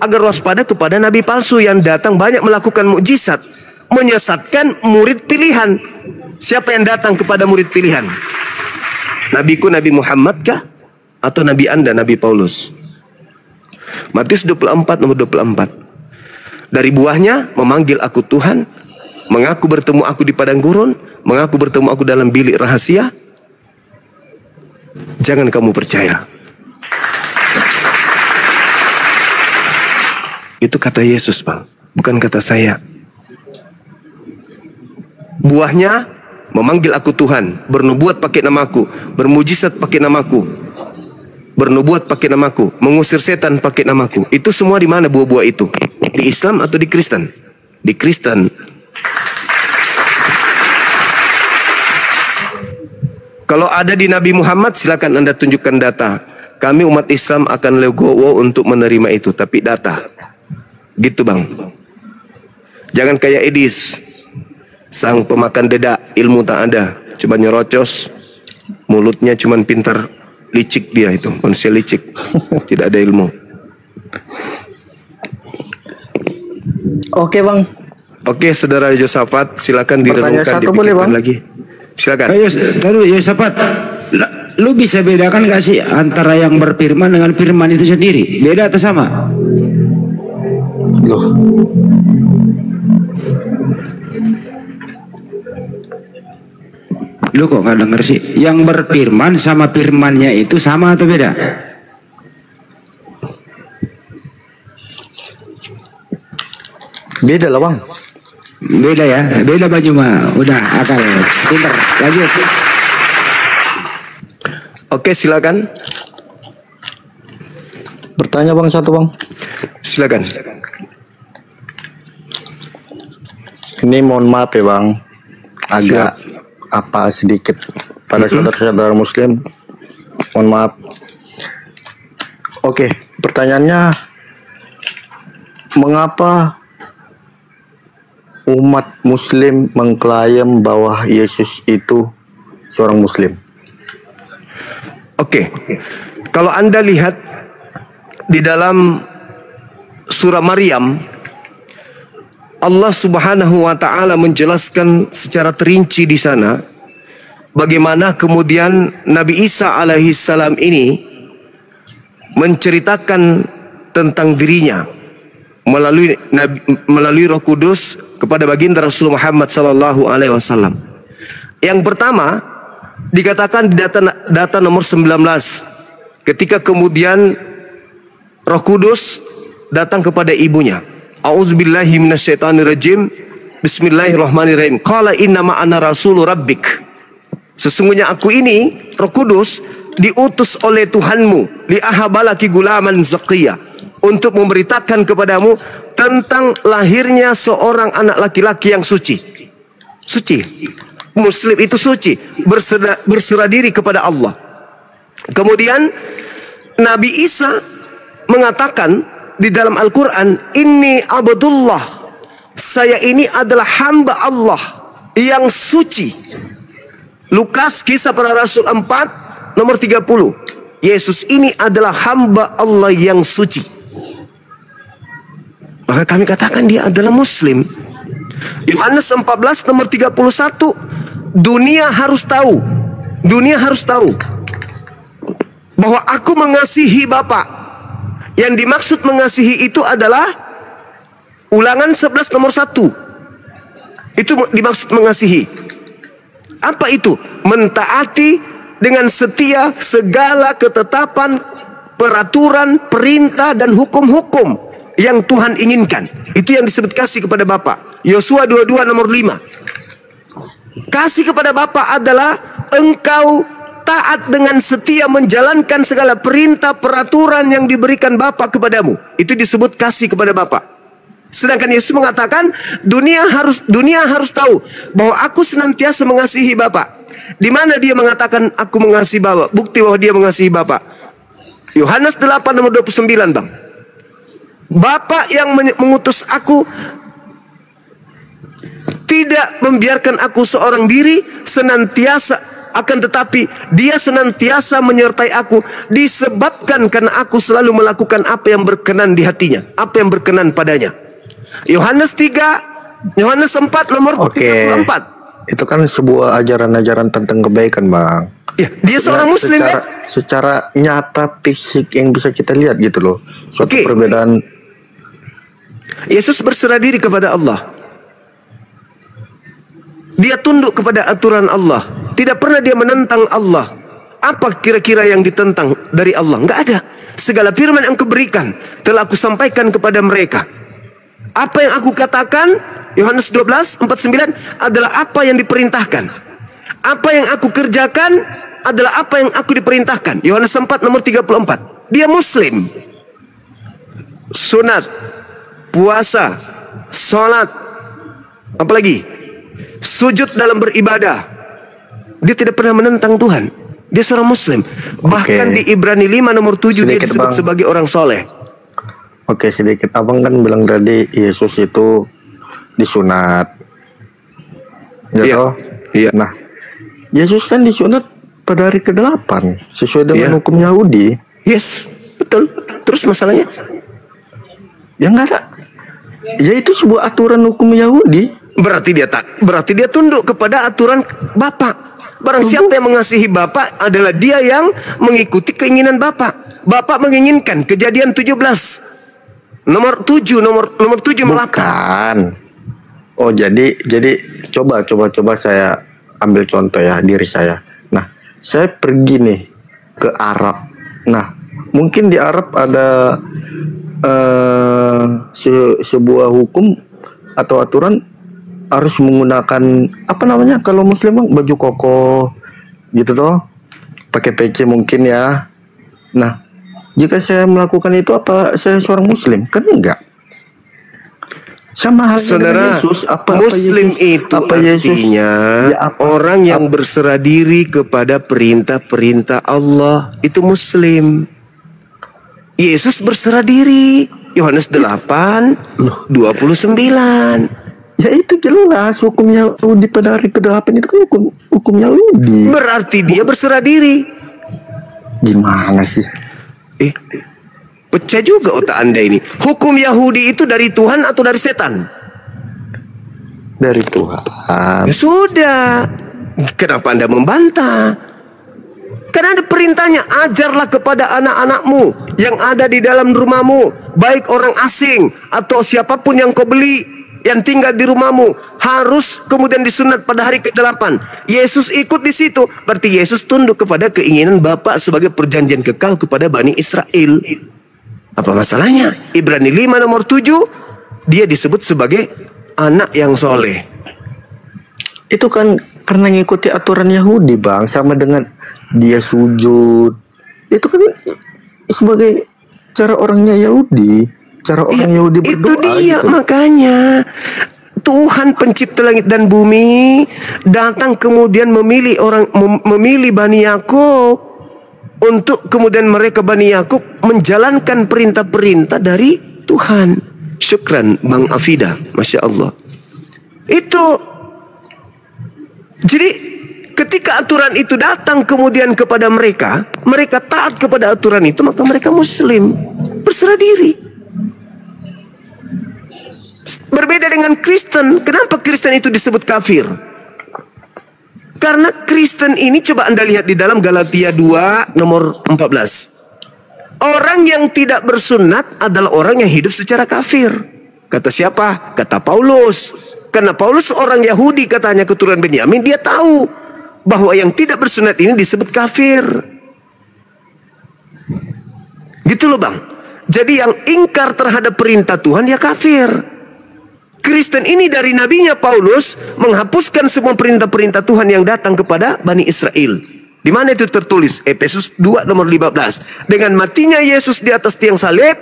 Speaker 1: agar waspada kepada nabi palsu yang datang banyak melakukan mujizat, menyesatkan murid pilihan. Siapa yang datang kepada murid pilihan? Nabiku Nabi Muhammad kah? Atau Nabi Anda Nabi Paulus? Matius 24 nomor 24. Dari buahnya memanggil aku Tuhan, mengaku bertemu aku di padang gurun, mengaku bertemu aku dalam bilik rahasia. Jangan kamu percaya. Itu kata Yesus, Bang, bukan kata saya. Buahnya memanggil aku Tuhan, bernubuat pakai namaku, bermujizat pakai namaku, bernubuat pakai namaku, mengusir setan pakai namaku. Itu semua di mana buah-buah itu? Di Islam atau di Kristen? Di Kristen. Kalau ada di Nabi Muhammad, silakan Anda tunjukkan data. Kami umat Islam akan legowo untuk menerima itu, tapi data. Gitu, Bang. Jangan kayak Edis, sang pemakan dedak, ilmu tak ada, cuma nyerocos, mulutnya cuma pintar, licik dia itu, manusia licik, tidak ada ilmu.
Speaker 4: Oke, Bang.
Speaker 1: Oke, Saudara Yosafat, silakan direnungkan, dipikirkan lagi. Silakan.
Speaker 5: Yosafat, lu bisa bedakan gak sih antara yang berfirman dengan firman itu sendiri? Beda atau sama?
Speaker 4: Loh.
Speaker 5: Lu kok gak denger sih? Yang berfirman sama firmannya itu sama atau beda?
Speaker 4: Beda lah, Bang.
Speaker 5: Beda ya, beda baju mah. Udah akal, pinter. Lanjut.
Speaker 1: Oke, silakan.
Speaker 4: Bertanya, Bang, satu, Bang.
Speaker 1: Silakan.
Speaker 4: Ini mohon maaf ya, Bang. Agak apa sedikit pada saudara-saudara Muslim. Mohon maaf. Oke, pertanyaannya, mengapa umat Muslim mengklaim bahwa Yesus itu seorang Muslim?
Speaker 1: Oke, kalau Anda lihat di dalam surah Maryam, Allah Subhanahu wa taala menjelaskan secara terinci di sana bagaimana kemudian Nabi Isa alaihissalam ini menceritakan tentang dirinya melalui Roh Kudus kepada baginda Rasul Muhammad sallallahu alaihi wasallam. Yang pertama dikatakan di data nomor 19, ketika kemudian Roh Kudus datang kepada ibunya. A'udzubillahi minasyaitonirrajim. Bismillahirrahmanirrahim. Qala innama ana rasulur rabbik. Sesungguhnya aku ini, Roh Kudus, diutus oleh Tuhanmu li ahabalaki gulaman zakiya, untuk memberitakan kepadamu tentang lahirnya seorang anak laki-laki yang suci. Suci. Muslim itu suci, berserah diri kepada Allah. Kemudian Nabi Isa mengatakan di dalam Al-Quran, Inni abdullah, saya ini adalah hamba Allah yang suci. Lukas kisah para Rasul 4 nomor 30. Yesus ini adalah hamba Allah yang suci. Maka kami katakan dia adalah Muslim. Yohanes 14 nomor 31. Dunia harus tahu bahwa aku mengasihi Bapa. Yang dimaksud mengasihi itu adalah Ulangan 11 nomor 1. Itu dimaksud mengasihi. Apa itu? Mentaati dengan setia segala ketetapan, peraturan, perintah dan hukum-hukum yang Tuhan inginkan. Itu yang disebut kasih kepada Bapa. Yosua 22 nomor 5. Kasih kepada Bapa adalah engkau taat dengan setia menjalankan segala perintah peraturan yang diberikan Bapa kepadamu. Itu disebut kasih kepada Bapa. Sedangkan Yesus mengatakan dunia harus tahu bahwa aku senantiasa mengasihi Bapa. Di mana dia mengatakan aku mengasihi Bapa? Bukti bahwa dia mengasihi Bapa. Yohanes 8 nomor 29, Bang. Bapa yang mengutus aku tidak membiarkan aku seorang diri, senantiasa akan tetapi dia senantiasa menyertai aku, disebabkan karena aku selalu melakukan apa yang berkenan di hatinya, apa yang berkenan padanya. Yohanes 4 nomor 34.
Speaker 4: Itu kan sebuah ajaran-ajaran tentang kebaikan, Bang.
Speaker 1: Ya, dia seorang muslim
Speaker 4: secara nyata fisik yang bisa kita lihat gitu loh. Suatu perbedaan.
Speaker 1: Yesus berserah diri kepada Allah. Dia tunduk kepada aturan Allah. Tidak pernah dia menentang Allah. Apa kira-kira yang ditentang dari Allah? Enggak ada. Segala firman yang kuberikan telah aku sampaikan kepada mereka. Apa yang aku katakan, Yohanes 12:49, adalah apa yang diperintahkan. Apa yang aku kerjakan adalah apa yang aku diperintahkan. Yohanes 4 nomor 34. Dia muslim. Sunat, puasa, sholat, apalagi sujud dalam beribadah. Dia tidak pernah menentang Tuhan. Dia seorang muslim. Bahkan di Ibrani 5 nomor 7 dia disebut sebagai orang soleh.
Speaker 4: Sedikit abang kan bilang tadi Yesus itu disunat.
Speaker 1: Iya.
Speaker 4: Nah, Yesus kan disunat pada hari ke-8 sesuai dengan hukum Yahudi.
Speaker 1: Yes, betul. Terus masalahnya?
Speaker 4: Ya nggak ada. Ya itu sebuah aturan hukum Yahudi.
Speaker 1: Berarti dia tunduk kepada aturan Bapa. Barang siapa yang mengasihi Bapa adalah dia yang mengikuti keinginan Bapa. Bapa menginginkan, Kejadian 17 nomor 7
Speaker 4: Bukan. Oh, jadi coba saya ambil contoh ya diri saya. Nah, saya pergi nih ke Arab. Nah, mungkin di Arab ada sebuah hukum atau aturan harus menggunakan apa namanya kalau muslim, baju koko gitu toh, pakai peci mungkin ya. Nah, jika saya melakukan itu apa saya seorang muslim? Kan enggak. Sama halnya dengan Yesus.
Speaker 1: Muslim itu artinya orang yang berserah diri kepada perintah-perintah Allah. Itu muslim. Yesus berserah diri. Yohanes 8:29.
Speaker 4: Ya itu jelas hukum Yahudi pada hari ke-8 itu kan hukum Yahudi.
Speaker 1: Berarti dia berserah diri.
Speaker 4: Gimana sih?
Speaker 1: Pecah juga otak Anda ini. Hukum Yahudi itu dari Tuhan atau dari setan?
Speaker 4: Dari Tuhan.
Speaker 1: Ya sudah. Kenapa Anda membantah? Karena ada perintahnya, ajarlah kepada anak-anakmu yang ada di dalam rumahmu, baik orang asing atau siapapun yang kau beli, yang tinggal di rumahmu, harus kemudian disunat pada hari ke-8. Yesus ikut di situ. Berarti Yesus tunduk kepada keinginan Bapa sebagai perjanjian kekal kepada Bani Israel. Apa masalahnya? Ibrani 5 nomor 7 dia disebut sebagai anak yang soleh.
Speaker 4: Itu kan karena ngikuti aturan Yahudi, Bang. Sama dengan dia sujud. Itu kan sebagai cara orangnya Yahudi. Cara orang Yahudi berdoa.
Speaker 1: Itu dia gitu. Makanya Tuhan pencipta langit dan bumi datang kemudian memilih Bani Yakub untuk kemudian mereka Bani Yakub menjalankan perintah-perintah dari Tuhan. Syukran Bang Afida, Masya Allah. Itu jadi ketika aturan itu datang kemudian kepada mereka, mereka taat kepada aturan itu, maka mereka muslim, berserah diri. Berbeda dengan Kristen. Kenapa Kristen itu disebut kafir? Karena Kristen ini, coba Anda lihat di dalam Galatia 2 nomor 14. Orang yang tidak bersunat adalah orang yang hidup secara kafir. Kata siapa? Kata Paulus. Karena Paulus orang Yahudi, katanya keturunan Benyamin, dia tahu bahwa yang tidak bersunat ini disebut kafir. Gitu loh Bang. Jadi yang ingkar terhadap perintah Tuhan, dia kafir. Kristen ini dari nabinya Paulus menghapuskan semua perintah-perintah Tuhan yang datang kepada Bani Israel. Di mana itu tertulis? Efesus 2 nomor 15. Dengan matinya Yesus di atas tiang salib,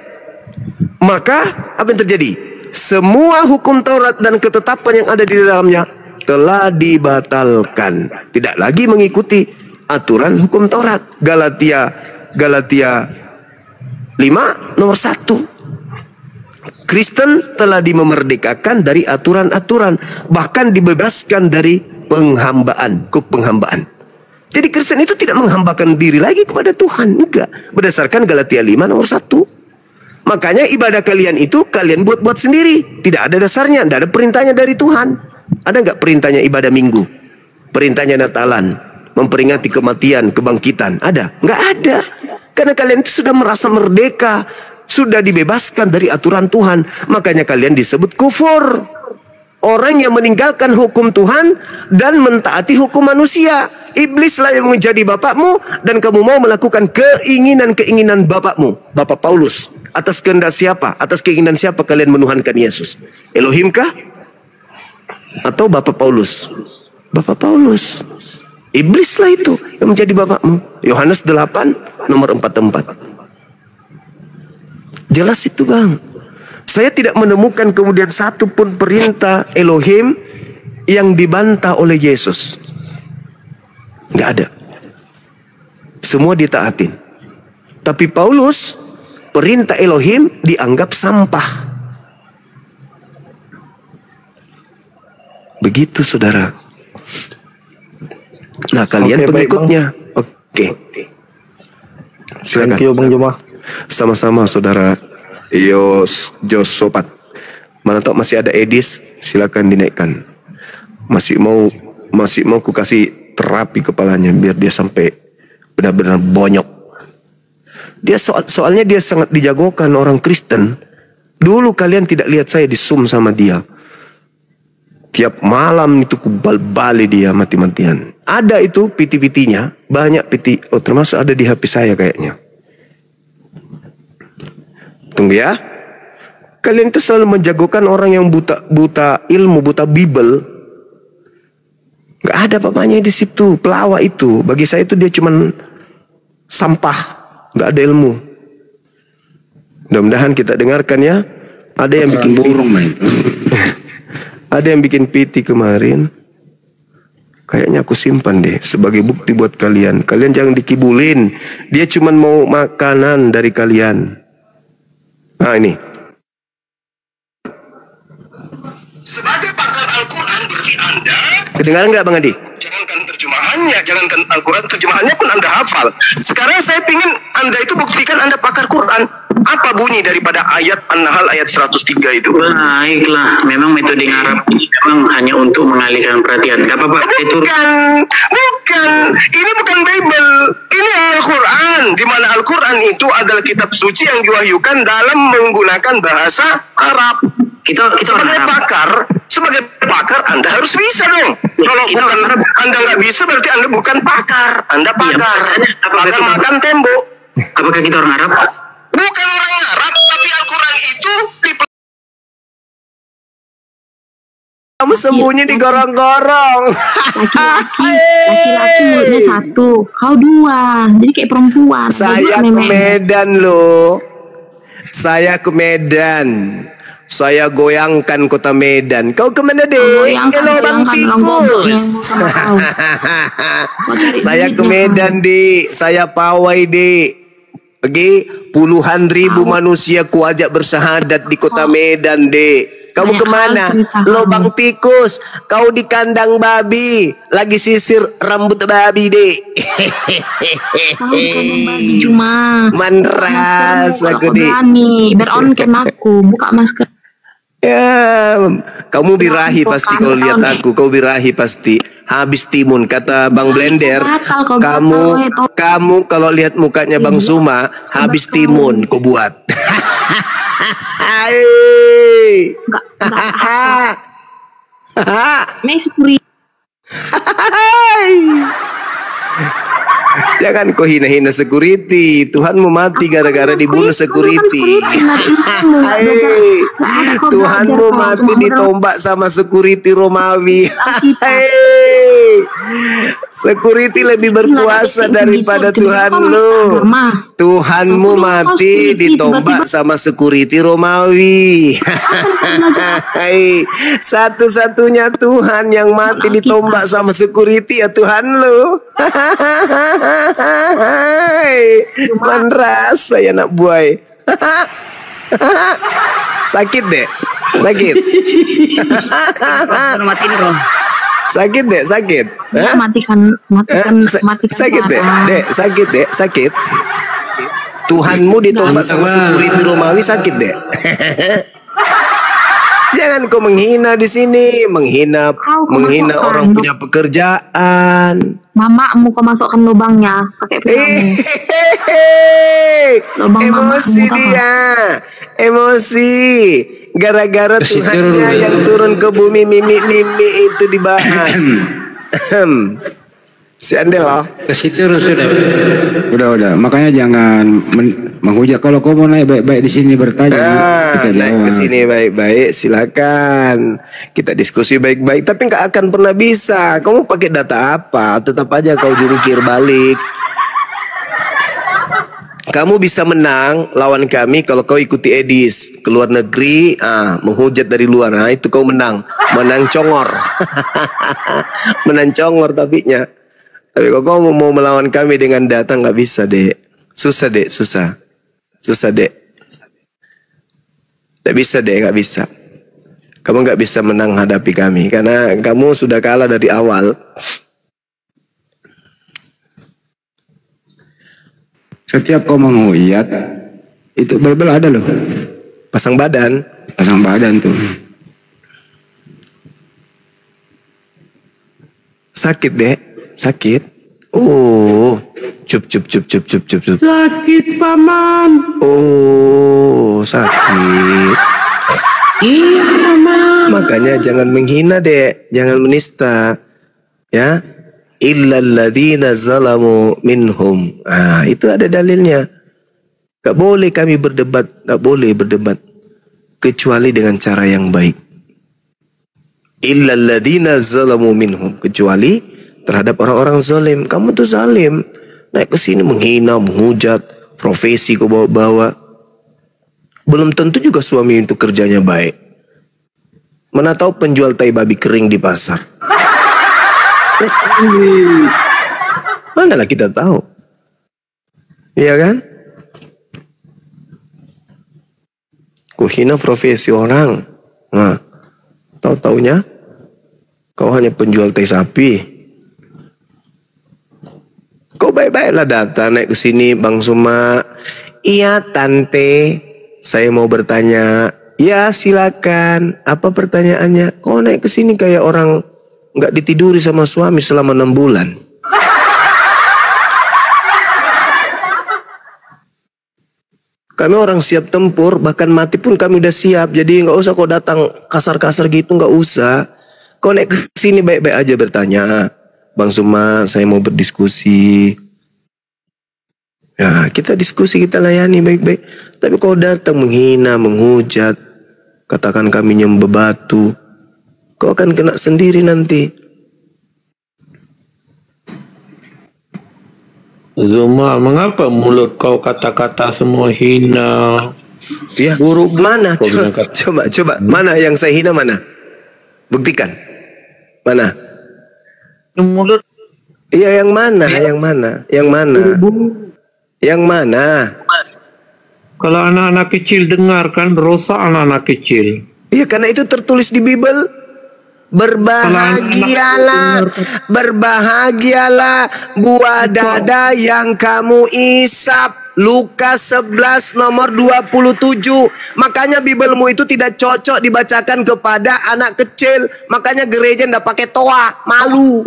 Speaker 1: maka apa yang terjadi? Semua hukum Taurat dan ketetapan yang ada di dalamnya telah dibatalkan. Tidak lagi mengikuti aturan hukum Taurat. Galatia 5 nomor 1. Kristen telah dimerdekakan dari aturan-aturan, bahkan dibebaskan dari penghambaan, penghambaan. Jadi Kristen itu tidak menghambakan diri lagi kepada Tuhan, enggak. Berdasarkan Galatia 5 nomor 1. Makanya ibadah kalian itu kalian buat-buat sendiri, tidak ada dasarnya, tidak ada perintahnya dari Tuhan. Ada enggak perintahnya ibadah Minggu? Perintahnya Natalan, memperingati kematian, kebangkitan, ada? Enggak ada. Karena kalian itu sudah merasa merdeka, sudah dibebaskan dari aturan Tuhan. Makanya kalian disebut kufur. Orang yang meninggalkan hukum Tuhan dan mentaati hukum manusia. Iblislah yang menjadi bapakmu dan kamu mau melakukan keinginan-keinginan bapakmu. Bapak Paulus. Atas kehendak siapa? Atas keinginan siapa kalian menuhankan Yesus? Elohim kah? Atau Bapak Paulus? Bapak Paulus. Iblislah itu yang menjadi bapakmu. Yohanes 8 nomor 44. Jelas itu bang. Saya tidak menemukan kemudian satu pun perintah Elohim yang dibantah oleh Yesus. Nggak ada. Semua ditaatin. Tapi Paulus, perintah Elohim dianggap sampah. Begitu saudara. Nah kalian pengikutnya. Oke. Silakan.
Speaker 4: Thank you Bang Juma.
Speaker 1: Sama-sama saudara Josopat. Mana tahu masih ada Edis, silakan dinaikkan. Masih mau ku kasih terapi kepalanya biar dia sampai benar-benar bonyok. Dia soalnya dia sangat dijagokan orang Kristen. Dulu kalian tidak lihat saya di Zoom sama dia. Tiap malam itu ku bal-bali dia mati-matian. Ada itu piti-pitinya, banyak piti. Oh termasuk ada di HP saya kayaknya. Tunggu ya. Kalian itu selalu menjagokan orang yang buta ilmu, buta Bible. Gak ada papanya di situ, pelawak itu. Bagi saya itu dia cuman sampah, gak ada ilmu. Mudah-mudahan kita dengarkan ya. Ada yang bikin burung main. Ada yang bikin piti kemarin. Kayaknya aku simpan deh sebagai bukti buat kalian. Kalian jangan dikibulin. Dia cuman mau makanan dari kalian. Nah ini. Sebagai pakar Al-Quran berarti Anda kedengaran nggak Bang Adi? Jangankan terjemahannya, jangankan Al-Quran terjemahannya pun Anda hafal. Sekarang saya ingin Anda itu buktikan Anda pakar Quran. Apa bunyi daripada ayat An-Nahl ayat 103 itu?
Speaker 2: Baiklah, memang metode ngarap ini memang hanya untuk mengalihkan perhatian. Gak apa-apa,
Speaker 1: bukan. Ini bukan Bible. Ini Al-Quran. Di mana Al-Quran itu adalah kitab suci yang diwahyukan dalam menggunakan bahasa Arab.
Speaker 2: Kita
Speaker 1: sebagai pakar Anda harus bisa dong. Kalau bukan Anda nggak bisa berarti Anda bukan pakar. Anda pakar. Pakar makan tembok.
Speaker 2: Apakah kita orang Arab?
Speaker 1: Bukan orang Arab, tapi Al-Quran itu kamu sembunyi di gorong-gorong.
Speaker 6: Laki-laki mulutnya satu, kau dua, jadi kayak perempuan.
Speaker 1: Saya ke Medan loh. Saya ke Medan. Saya goyangkan kota Medan. Kau kemana deh? Ke Lubang Tikus. Saya ke Medan deh. Saya pawai deh. Pergi puluhan ribu manusia ku ajak bersyahadat di kota Medan dek. Kamu kemana? Lubang Tikus. Kau di kandang babi. Lagi sisir rambut babi dek.
Speaker 6: Kau di kandang babi cuma.
Speaker 1: Manras aku dek.
Speaker 6: Beron kem aku. Buka masker.
Speaker 1: Ya, kamu birahi pasti kau lihat aku. Kau birahi pasti. Habis timun kata Bang Blender. Kamu kalau lihat mukanya Bang Suma, habis timun kau buat. Jangan kau hina-hina security. Tuhanmu mati gara-gara dibunuh security. Tuhanmu mati ditombak sama security Romawi. Security lebih berkuasa daripada Tuhan lu. Tuhanmu mati ditombak sama security Romawi. Satu-satunya Tuhan yang mati ditombak sama security ya Tuhan lu. Man rasa ya nak buai. Sakit dek, sakit. Sakit dek, sakit.
Speaker 6: Matikan.
Speaker 1: Sakit dek, sakit dek, sakit. Tuhanmu ditombak sama security Romawi sakit dek. Jangan kau menghina di sini, menghina orang punya pekerjaan.
Speaker 6: Mamamu kau masukkan lubangnya pakai pilamu.
Speaker 1: Emosi dia, emosi. Gara-gara Tuhannya yang turun ke bumi mimi itu dibahas. Si Andel loh.
Speaker 5: Ke situ sudah. Udah. Makanya jangan menghujat. Kalau kau mau naik baik-baik di sini bertanya, kita
Speaker 1: naik ke sini baik-baik, silakan. Kita diskusi baik-baik, tapi nggak akan pernah bisa. Kamu pakai data apa? Tetap aja kau jungkir balik. Kamu bisa menang lawan kami kalau kau ikuti Edis ke luar negeri, menghujat dari luar. Nah, itu kau menang congor. Menang congor tapinya. Tapi kalau kau mau melawan kami dengan data nggak bisa dek, susah dek, susah dek, nggak bisa dek, nggak bisa. Kamu nggak bisa menang hadapi kami karena kamu sudah kalah dari awal.
Speaker 5: Setiap kau menghujat itu Bible ada loh.
Speaker 1: Pasang badan
Speaker 5: tuh.
Speaker 1: Sakit dek. Sakit. Oh, cup.
Speaker 7: Sakit paman.
Speaker 1: Oh, sakit.
Speaker 7: Iya paman.
Speaker 1: Makanya jangan menghina dek, jangan menista, ya. Illal ladzina zalamu minhum. Itu ada dalilnya. Gak boleh kami berdebat, gak boleh berdebat kecuali dengan cara yang baik. Illal ladzina zalamu minhum, kecuali terhadap orang-orang zalim. Kamu tuh zalim, naik ke sini menghina, menghujat, profesi kau bawa-bawa. Belum tentu juga suami itu kerjanya baik. Mana tahu penjual tai babi kering di pasar. Manalah kita tahu. Iya kan? Kau hina profesi orang. Nah, tahu-taunya kau hanya penjual tai sapi. Kau baik-baiklah datang naik ke sini Bang Suma. Iya tante, saya mau bertanya. Ya silakan. Apa pertanyaannya? Kau naik ke sini kayak orang nggak ditiduri sama suami selama 6 bulan. Kami orang siap tempur, bahkan mati pun kami udah siap. Jadi nggak usah kau datang kasar-kasar gitu, nggak usah. Kau naik ke sini baik-baik aja bertanya. Bang Suma, saya mau berdiskusi. Ya, kita diskusi, kita layani baik-baik. Tapi kalau datang menghina, menghujat, katakan kami nyembah batu, kau akan kena sendiri nanti.
Speaker 7: Zuma, mengapa mulut kau kata-kata semua hina?
Speaker 1: Ya, buruk mana? Coba, mana yang saya hina mana? Buktikan. Mana?
Speaker 7: Mulut.
Speaker 1: Iya, yang mana? Yang mana? Yang mana? Yang mana?
Speaker 7: Kalau anak-anak kecil dengarkan, rosak anak-anak kecil.
Speaker 1: Iya, karena itu tertulis di Bible. Berbahagialah buah dada yang kamu isap. Lukas 11 nomor 27. Makanya Bibelmu itu tidak cocok dibacakan kepada anak kecil. Makanya gereja ndak pakai toa, malu.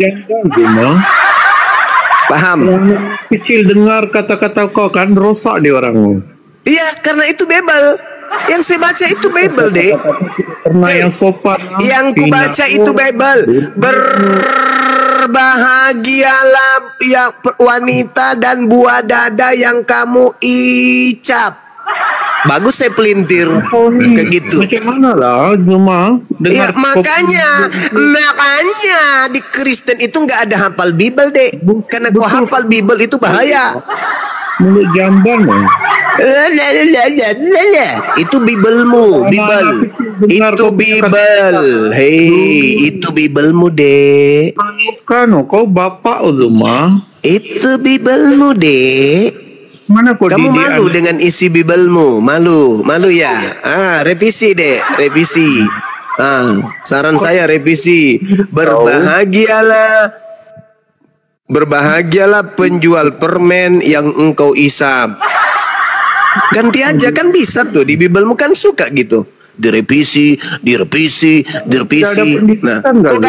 Speaker 1: Paham?
Speaker 7: Kecil dengar kata-kata kau kan rosak di orangmu.
Speaker 1: Iya, karena itu Bible. Yang saya baca itu Bible, Dek.
Speaker 7: Yang sopan.
Speaker 1: Yang ku baca itu Bible. Berbahagialah ya wanita dan buah dada yang kamu icap. Bagus saya pelintir kayak gitu.
Speaker 7: Macam mana lah cuma
Speaker 1: Ya, makanya di Kristen itu nggak ada hafal Bible, Dek. Karena kau hafal Bible itu bahaya.
Speaker 7: mulut jamban
Speaker 1: Itu Biblemu, Bible. Itu Bible. Hei, itu Biblemu, Dek.
Speaker 7: kan kau bapak Uzuma.
Speaker 1: Itu Biblemu, Dek.
Speaker 7: Mana kau
Speaker 1: Kamu
Speaker 7: didik
Speaker 1: malu
Speaker 7: anak?
Speaker 1: dengan isi Biblemu? Malu ya? Revisi, Dek, revisi. Saran saya revisi. Berbahagialah penjual permen yang engkau isap. Ganti aja kan bisa tuh, di Biblemu kan suka gitu. Direvisi. Nah, kau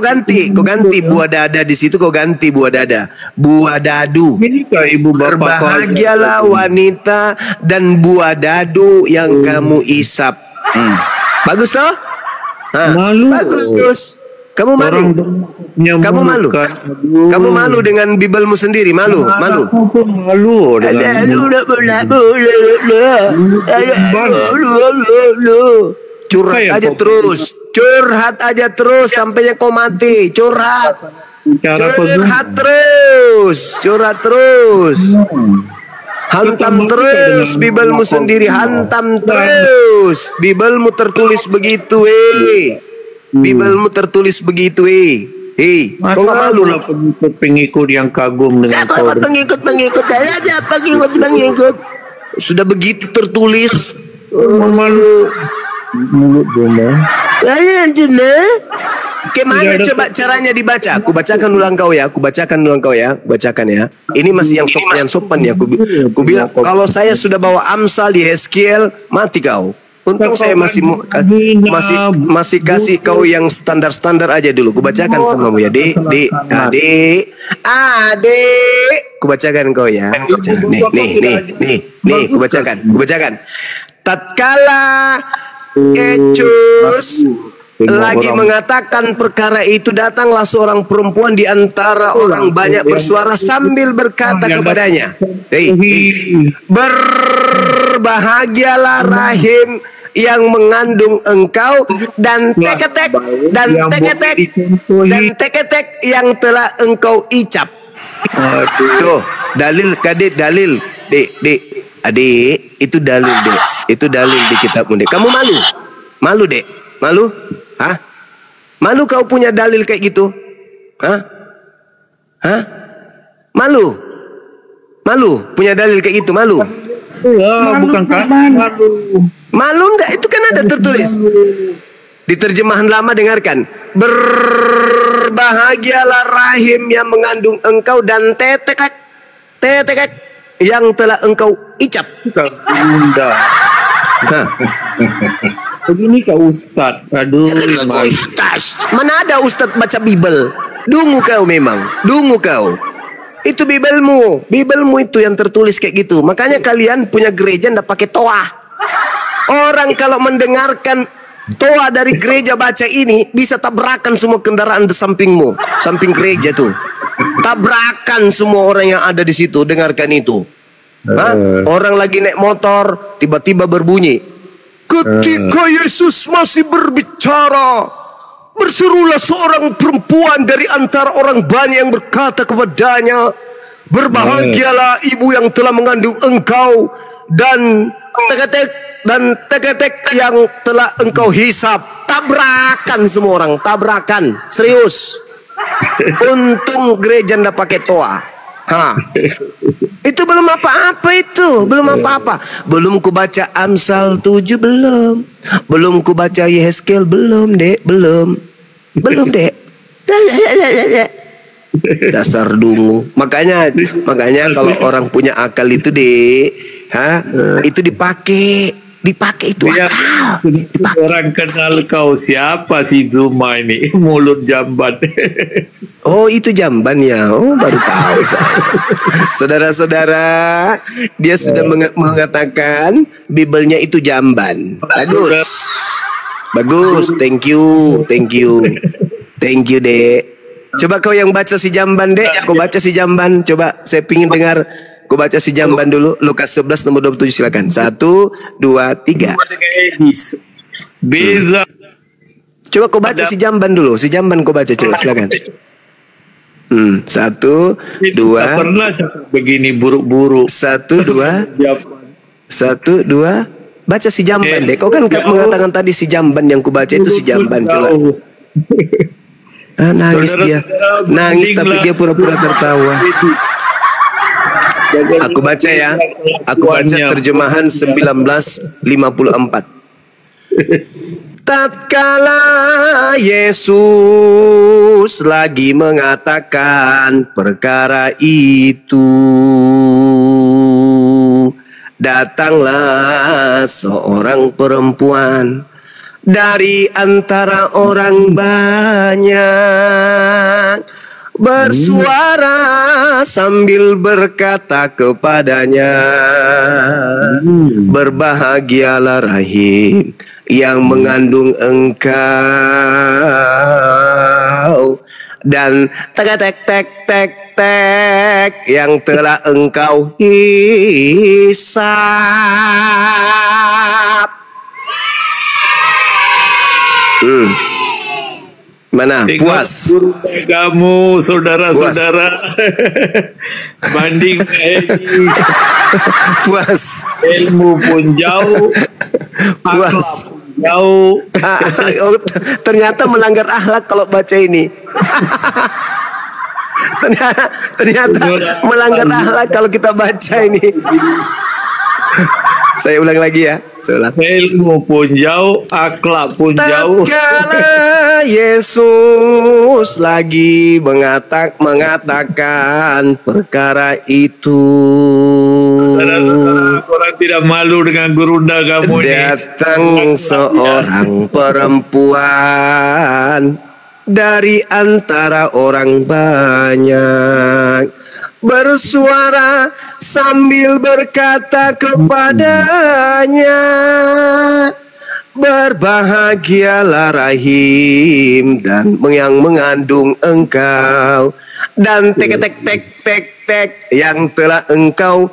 Speaker 1: ganti buah dada di situ, kau ganti buah dada, buah dadu.
Speaker 7: Inikah ibu bapak
Speaker 1: Berbahagialah wanita dan buah dadu yang kamu isap. Bagus toh?
Speaker 7: Malu.
Speaker 1: Bagus. Kamu malu? Kamu malu? Kamu malu dengan Biblemu sendiri? Malu?
Speaker 7: Aku pun malu
Speaker 1: Curhat aja terus sampainya kau mati. Curhat terus. Hantam terus Biblemu sendiri, hantam terus. Biblemu tertulis begitu, Biblemu tertulis begitu, kau nggak malu?
Speaker 7: Pengikut yang kagum dengan kau.
Speaker 1: Pengikut ada pengikut. Sudah begitu tertulis.
Speaker 7: Mulut Juma.
Speaker 1: Gimana coba caranya dibaca? Aku bacakan ulang kau ya. Bacakan ya. Ini masih yang sopan ya. Aku bilang kalau saya sudah bawa Amsal di Yeskiel, mati kau. Untung saya masih kasih kau yang standar aja dulu. Kubacakan samamu ya, Dek. Kubacakan kau ya. Nih, kubacakan. Tatkala Ecus lagi mengatakan perkara itu, datanglah seorang perempuan di antara orang banyak bersuara sambil berkata kepadanya, berbahagialah rahim yang mengandung engkau dan teketek yang telah engkau icap. Tuh, dalil kadit dalil, Dek, adik, itu dalil, Dek. Itu dalil di kitabmu, Dek. Kamu malu, Dek? Malu? Hah? Malu kau punya dalil kayak gitu? Hah? Malu punya dalil kayak gitu? Malu?
Speaker 7: Bukan kan?
Speaker 1: Malu enggak? Itu kan ada tertulis di terjemahan lama. Dengarkan, berbahagialah rahim yang mengandung engkau dan tetekek yang telah engkau icap.
Speaker 7: Bunda. Begini kau Ustaz. Aduh,
Speaker 1: Ustaz. Mana ada Ustaz baca Bible? Dungu kau memang. Itu Biblemu itu yang tertulis kayak gitu. Makanya kalian punya gereja ndak pakai toa. Orang kalau mendengarkan toa dari gereja baca ini, bisa tabrakan semua kendaraan di sampingmu, samping gereja tuh. Tabrakan semua orang yang ada di situ dengarkan itu. Orang lagi naik motor, tiba-tiba berbunyi, ketika Yesus masih berbicara, berserulah seorang perempuan dari antara orang banyak yang berkata kepadanya, berbahagialah ibu yang telah mengandung engkau dan teketek yang telah engkau hisap. Tabrakan semua orang, tabrakan serius. Untung gereja ndak pakai toa. Itu belum apa-apa, belum ku baca Amsal 7, belum ku baca Yehezkiel, belum Dek. Dasar dungu. Makanya kalau orang punya akal itu, Dek, itu dipakai itu akal.
Speaker 7: Orang kenal kau siapa si Zuma ini, mulut jamban.
Speaker 1: Oh, itu jamban ya. Oh, baru tahu saya. Saudara-saudara, dia sudah mengatakan Biblenya itu jamban. Bagus. Thank you, Dek. Coba kau yang baca si Jamban, Dek. Kau baca si Jamban. Coba saya pingin dengar. Kau baca si Jamban dulu. Lukas 11 nomor 27 silakan. 1, 2, 3.
Speaker 7: Beza.
Speaker 1: Coba kau baca si Jamban dulu. Si Jamban kau baca coba silakan. 1, 2.
Speaker 7: Pernah begini buruk-buruk.
Speaker 1: 1, 2. 1, 2. Baca si Jamban, Dek. Kau kan mengatakan tadi si Jamban yang ku baca itu si Jamban. Coba. Nangis dia. Nangis tapi dia pura-pura tertawa. Aku baca ya. Aku baca terjemahan 1954. Tatkala Yesus lagi mengatakan perkara itu, datanglah seorang perempuan dari antara orang banyak, bersuara sambil berkata kepadanya, berbahagialah rahim yang mengandung engkau, dan tek yang telah engkau hisap. Mana? Puas?
Speaker 7: Kamu saudara-saudara. Banding
Speaker 1: puas.
Speaker 7: Ilmu pun jauh.
Speaker 1: Puas.
Speaker 7: Jauh.
Speaker 1: Ternyata melanggar akhlak kalau baca ini. ternyata melanggar akhlak kalau kita baca ini. Saya ulang lagi ya.
Speaker 7: Ilmu pun jauh, akhlak pun jauh.
Speaker 1: Tatkala Yesus lagi mengatakan perkara itu,
Speaker 7: orang tidak malu dengan gurunda kamu ini.
Speaker 1: Datang seorang perempuan dari antara orang banyak, bersuara sambil berkata kepadanya, berbahagialah rahim dan yang mengandung engkau, dan tek yang telah engkau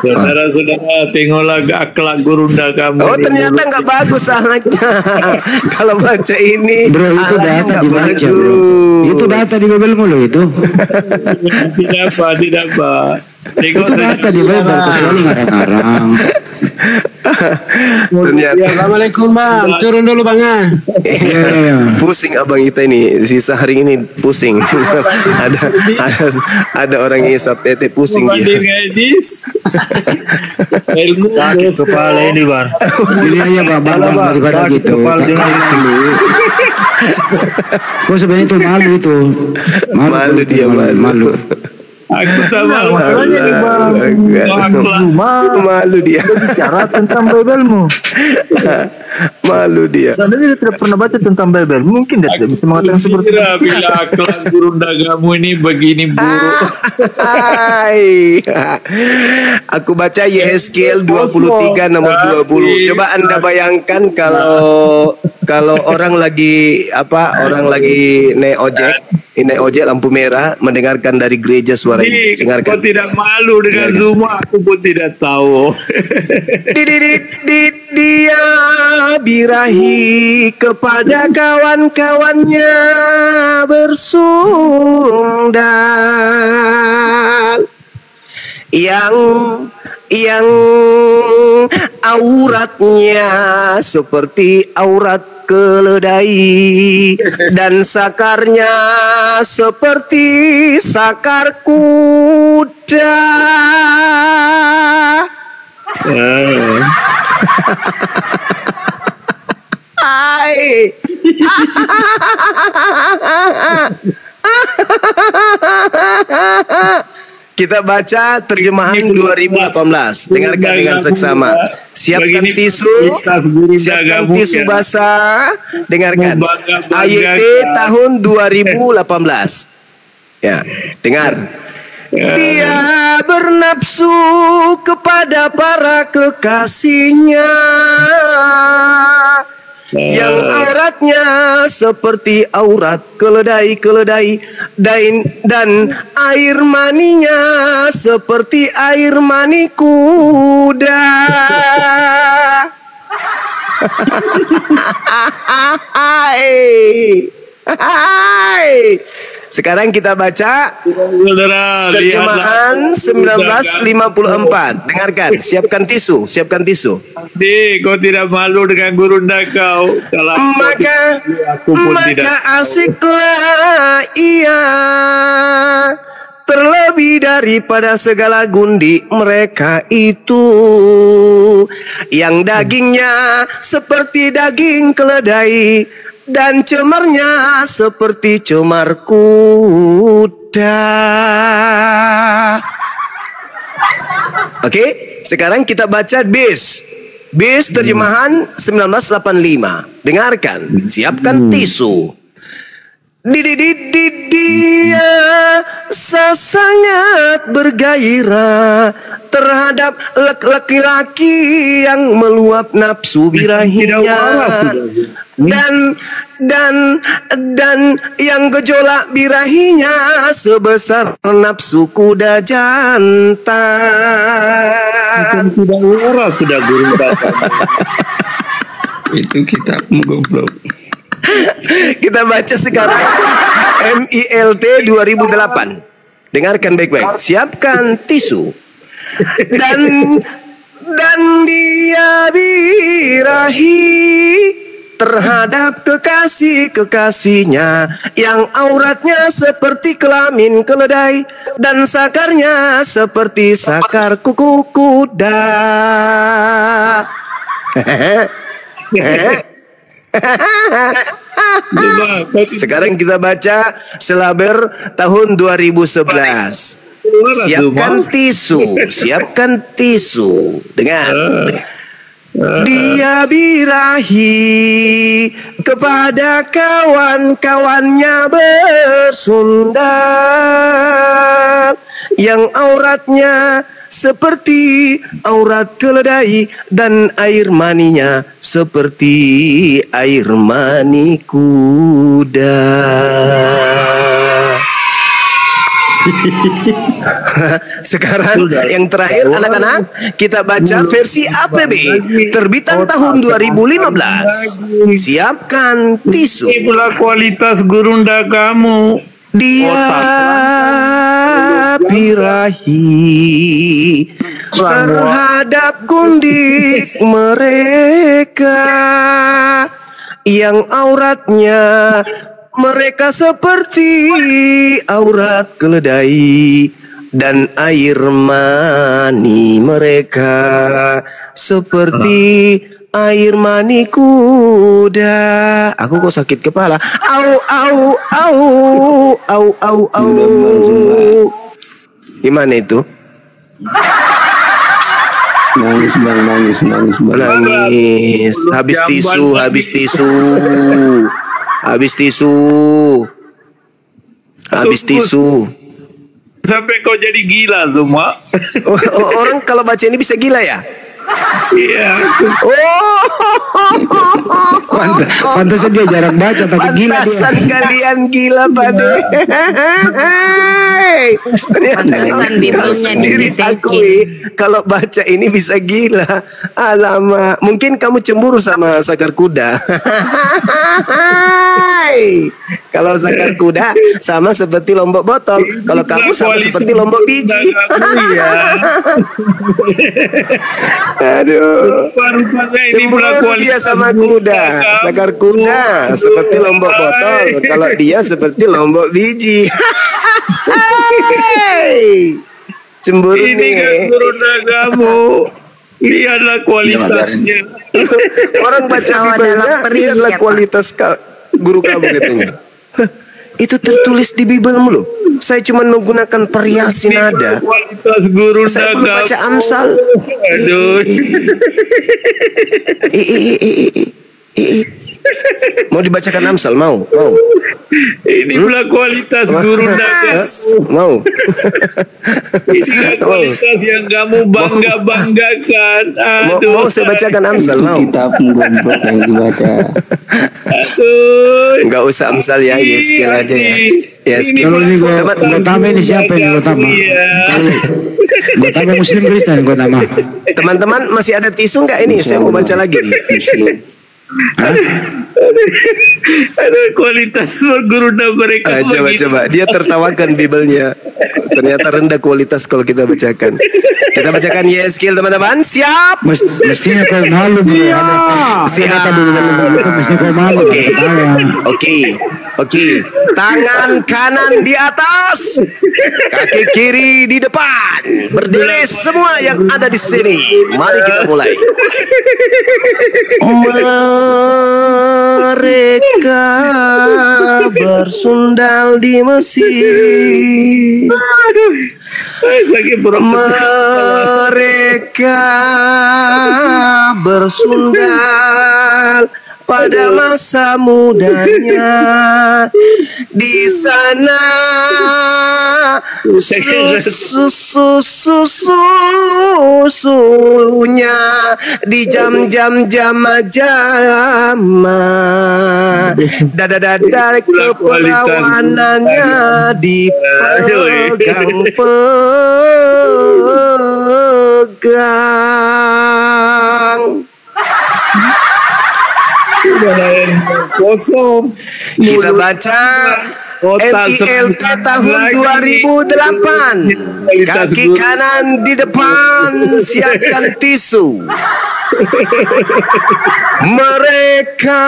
Speaker 7: Saudara-saudara, tengoklah akhlak gurunda kamu.
Speaker 1: Oh, ternyata nggak bagus akhlaknya. Kalau baca ini,
Speaker 5: bro, itu data dibaca, bro. Itu data di Bible mulu itu.
Speaker 7: Tidak apa.
Speaker 5: Itu data di Bible, kecuali ngarang-ngarang.
Speaker 1: Ternyata.
Speaker 8: Assalamualaikum bang, turun dulu bang.
Speaker 1: Pusing abang kita ini, sisa hari ini pusing. ada orang ngisap tete pusing dia.
Speaker 7: Ilmu sakit kepala ini bang.
Speaker 5: Iya bang, daripada gitu. Kok sebenarnya itu malu itu.
Speaker 1: Malu dia malu.
Speaker 7: Aku sama
Speaker 8: masalahnya nih bang,
Speaker 1: malu dia
Speaker 8: bicara tentang Bible-mu.
Speaker 1: Malu dia.
Speaker 8: Seandainya dia tidak pernah baca tentang Bible, mungkin dia tidak bisa mengatakan seperti itu.
Speaker 7: Bila akhlak gurunda kamu ini begini buruk.
Speaker 1: Aku baca Yehezkiel 23 nomor 20. Coba Anda bayangkan kalau orang lagi naik ojek lampu merah, mendengarkan dari gereja suara ini. Dengarkan.
Speaker 7: Kau tidak malu dengan semua, aku pun tidak tahu.
Speaker 1: Dia birahi kepada kawan-kawannya bersundal, yang auratnya seperti aurat keledai dan sakarnya seperti sakar kuda. Kita baca terjemahan 2018. Dengarkan dengan seksama. Siapkan tisu basah. Dengarkan. AYT tahun 2018. Ya, dengar. Dia bernafsu kepada para kekasihnya yang auratnya seperti aurat keledai-keledai dan air maninya seperti air mani kuda. Sekarang kita baca terjemahan 1954. Dengarkan, siapkan tisu, siapkan tisu.
Speaker 7: Kau tidak malu dengan gurunda kau.
Speaker 1: Maka asiklah ia, terlebih daripada segala gundi mereka itu, yang dagingnya seperti daging keledai dan cemarnya seperti cemar kuda. Oke, sekarang kita baca bis terjemahan 1985. Dengarkan, siapkan tisu. Dia sangat bergairah terhadap laki-laki yang meluap nafsu birahinya, dan yang gejolak birahinya sebesar nafsu kuda jantan.
Speaker 7: Tidak waras sudah guru.
Speaker 4: Itu kita goblok.
Speaker 1: Kita baca sekarang MILT 2008. Dengarkan baik-baik. Siapkan tisu. Dan dia birahi terhadap kekasihnya yang auratnya seperti kelamin keledai dan sakarnya seperti sakar kuku kuda. Sekarang kita baca Selaber tahun 2011. Siapkan tisu, dengar. Dia birahi kepada kawan-kawannya bersundal yang auratnya seperti aurat keledai dan air maninya seperti air mani kuda. Sekarang yang terakhir anak-anak, kita baca versi APB terbitan tahun 2015. Siapkan tisu.
Speaker 7: Itulah kualitas gurunda kamu.
Speaker 1: Dia birahi terhadap gundik mereka yang auratnya mereka seperti aurat keledai dan air mani mereka seperti air mani kuda. Aku kok sakit kepala. Gimana itu? Nangis. Habis tisu.
Speaker 7: Sampai kau jadi gila semua.
Speaker 1: Orang kalau baca ini bisa gila ya?
Speaker 7: Iya.
Speaker 5: Pantasan dia jarang baca tapi gila dia.
Speaker 1: Pantasan kalian gila pada. Ternyata kau sendiri akui kalau baca ini bisa gila. Alamak, mungkin kamu cemburu sama sakar kuda. Kalau sakar kuda sama seperti lombok botol. Kalau kamu sama seperti lombok biji. Aduh, cemburu dia sama kuda. Sakar kuda seperti lombok botol. Kalau dia seperti lombok biji. Cemburu
Speaker 7: ini
Speaker 1: nih.
Speaker 7: Kan gurunda kamu. Lihatlah kualitasnya.
Speaker 1: Orang baca Bibelnya, lihatlah kualitas guru kamu katanya. Itu tertulis di Bibelmu loh. Saya cuma menggunakan variasi nada.
Speaker 7: Kualitas guru
Speaker 1: saya belum baca Amsal.
Speaker 7: Aduh.
Speaker 1: Mau dibacakan Amsal? Mau?
Speaker 7: Inilah kualitas guru dagang.
Speaker 1: Mau?
Speaker 7: Inilah kualitas yang kamu banggakan.
Speaker 1: Mau saya bacakan Amsal? Mau?
Speaker 5: Kitab menggombok yang dibaca.
Speaker 7: Aduh.
Speaker 1: Enggak usah Amsal ya, Yeskel aja ya. Yeskel.
Speaker 5: Kalau ini Gotama ini siapa ini Gotama? Gotama Muslim Kristen Gotama.
Speaker 1: Teman-teman masih ada tisu nggak ini? Saya mau baca lagi nih.
Speaker 7: Ada kualitas guru mereka.
Speaker 1: Coba. Dia tertawakan Bibelnya. Ternyata rendah kualitas kalau kita bacakan. Kita bacakan Yeskel teman-teman. Siap?
Speaker 5: Mestinya kau malu bro.
Speaker 1: Siap.
Speaker 5: Mestinya kau malu.
Speaker 1: Oke. Tangan kanan di atas, kaki kiri di depan. Berdiri semua yang ada di sini. Mari kita mulai. Mereka bersundal di Mesir. Mereka bersundal pada masa mudanya. Di sana susunya di jam-jam dada keperawanannya dipegang. Kita baca NILT tahun 2008. Kaki kanan di depan, siapkan tisu. Mereka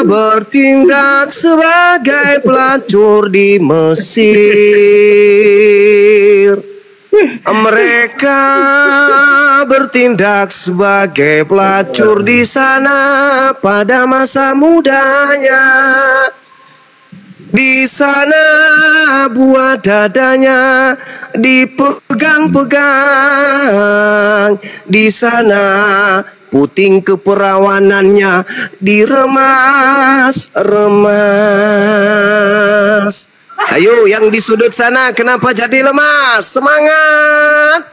Speaker 1: bertindak sebagai pelacur di Mesir. Mereka bertindak sebagai pelacur di sana pada masa mudanya. Di sana buah dadanya dipegang-pegang. Di sana puting keperawanannya diremas-remas. Ayo yang di sudut sana, kenapa jadi lemas? Semangat.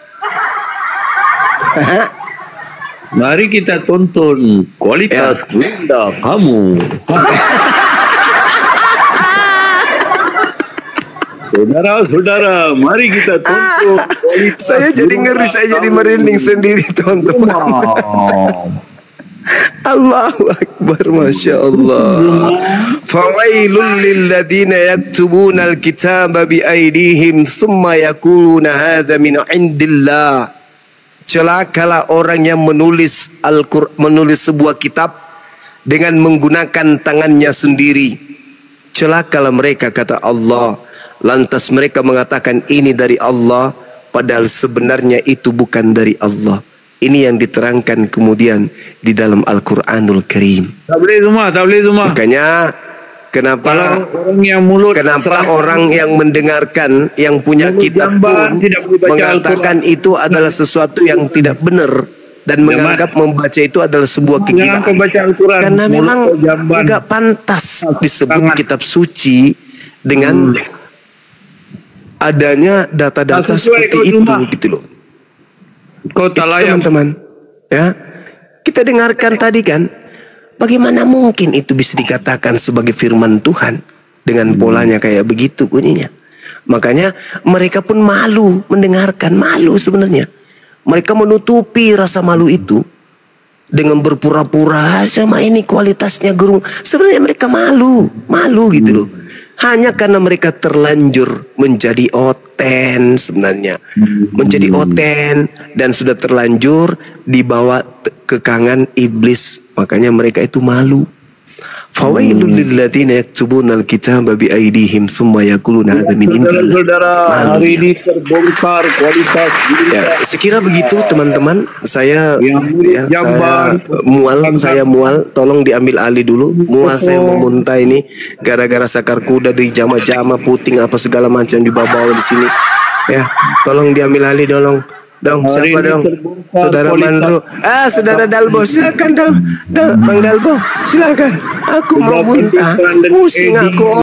Speaker 7: Mari kita tonton kualitas gunda kamu. Saudara-saudara, mari kita tonton.
Speaker 1: Saya jadi ngeri, saya jadi merinding sendiri, teman-teman. Allahu Akbar, Masya Allah. Fawailul lilladzina yaktubuna alkitaba biaidihim thumma yakuluna hadha min indillah. Celakalah orang yang menulis menulis sebuah kitab dengan menggunakan tangannya sendiri. Celakalah mereka, kata Allah. Lantas mereka mengatakan ini dari Allah, padahal sebenarnya itu bukan dari Allah. Ini yang diterangkan kemudian di dalam Al-Quranul Karim.
Speaker 7: Tak boleh semua.
Speaker 1: Makanya kenapa orang yang mendengarkan, yang punya kitab pun mengatakan itu adalah sesuatu yang tidak benar dan menganggap membaca itu adalah sebuah kegilaan. Karena memang enggak pantas disebut kitab suci dengan adanya data-data seperti itu gitu loh. Teman-teman, ya, kita dengarkan tadi kan, bagaimana mungkin itu bisa dikatakan sebagai firman Tuhan dengan polanya kayak begitu bunyinya. Makanya mereka pun malu mendengarkan, malu sebenarnya. Mereka menutupi rasa malu itu dengan berpura-pura sama ini kualitasnya guru. Sebenarnya mereka malu gitu loh. Hanya karena mereka terlanjur menjadi oten sebenarnya. Menjadi oten dan sudah terlanjur dibawa kekangan iblis. Makanya mereka itu malu. Fawailul lilladzina yaktubuna alkitaba biaidihim thumma yaquluna hadza min indillah.
Speaker 7: Saudara, hari ini terbongkar kualitas.
Speaker 1: Ya, sekira begitu teman-teman. Saya mual, tolong diambil alih dulu. Mual, saya mau muntah ini gara-gara sakar kuda di jama-jama, puting apa segala macam di bawah di sini. Ya, tolong diambil alih, tolong. Dong,
Speaker 7: Hari
Speaker 1: siapa
Speaker 7: ini
Speaker 1: dong?
Speaker 7: terbongkar
Speaker 1: Saudara
Speaker 7: kualitas-
Speaker 1: Mandro. Saudara Dalbo, silakan Bang Dalbo, silakan. Aku mau
Speaker 7: Sudah
Speaker 1: muntah,
Speaker 7: pencitraan dan
Speaker 1: pusing
Speaker 7: edit.
Speaker 1: aku.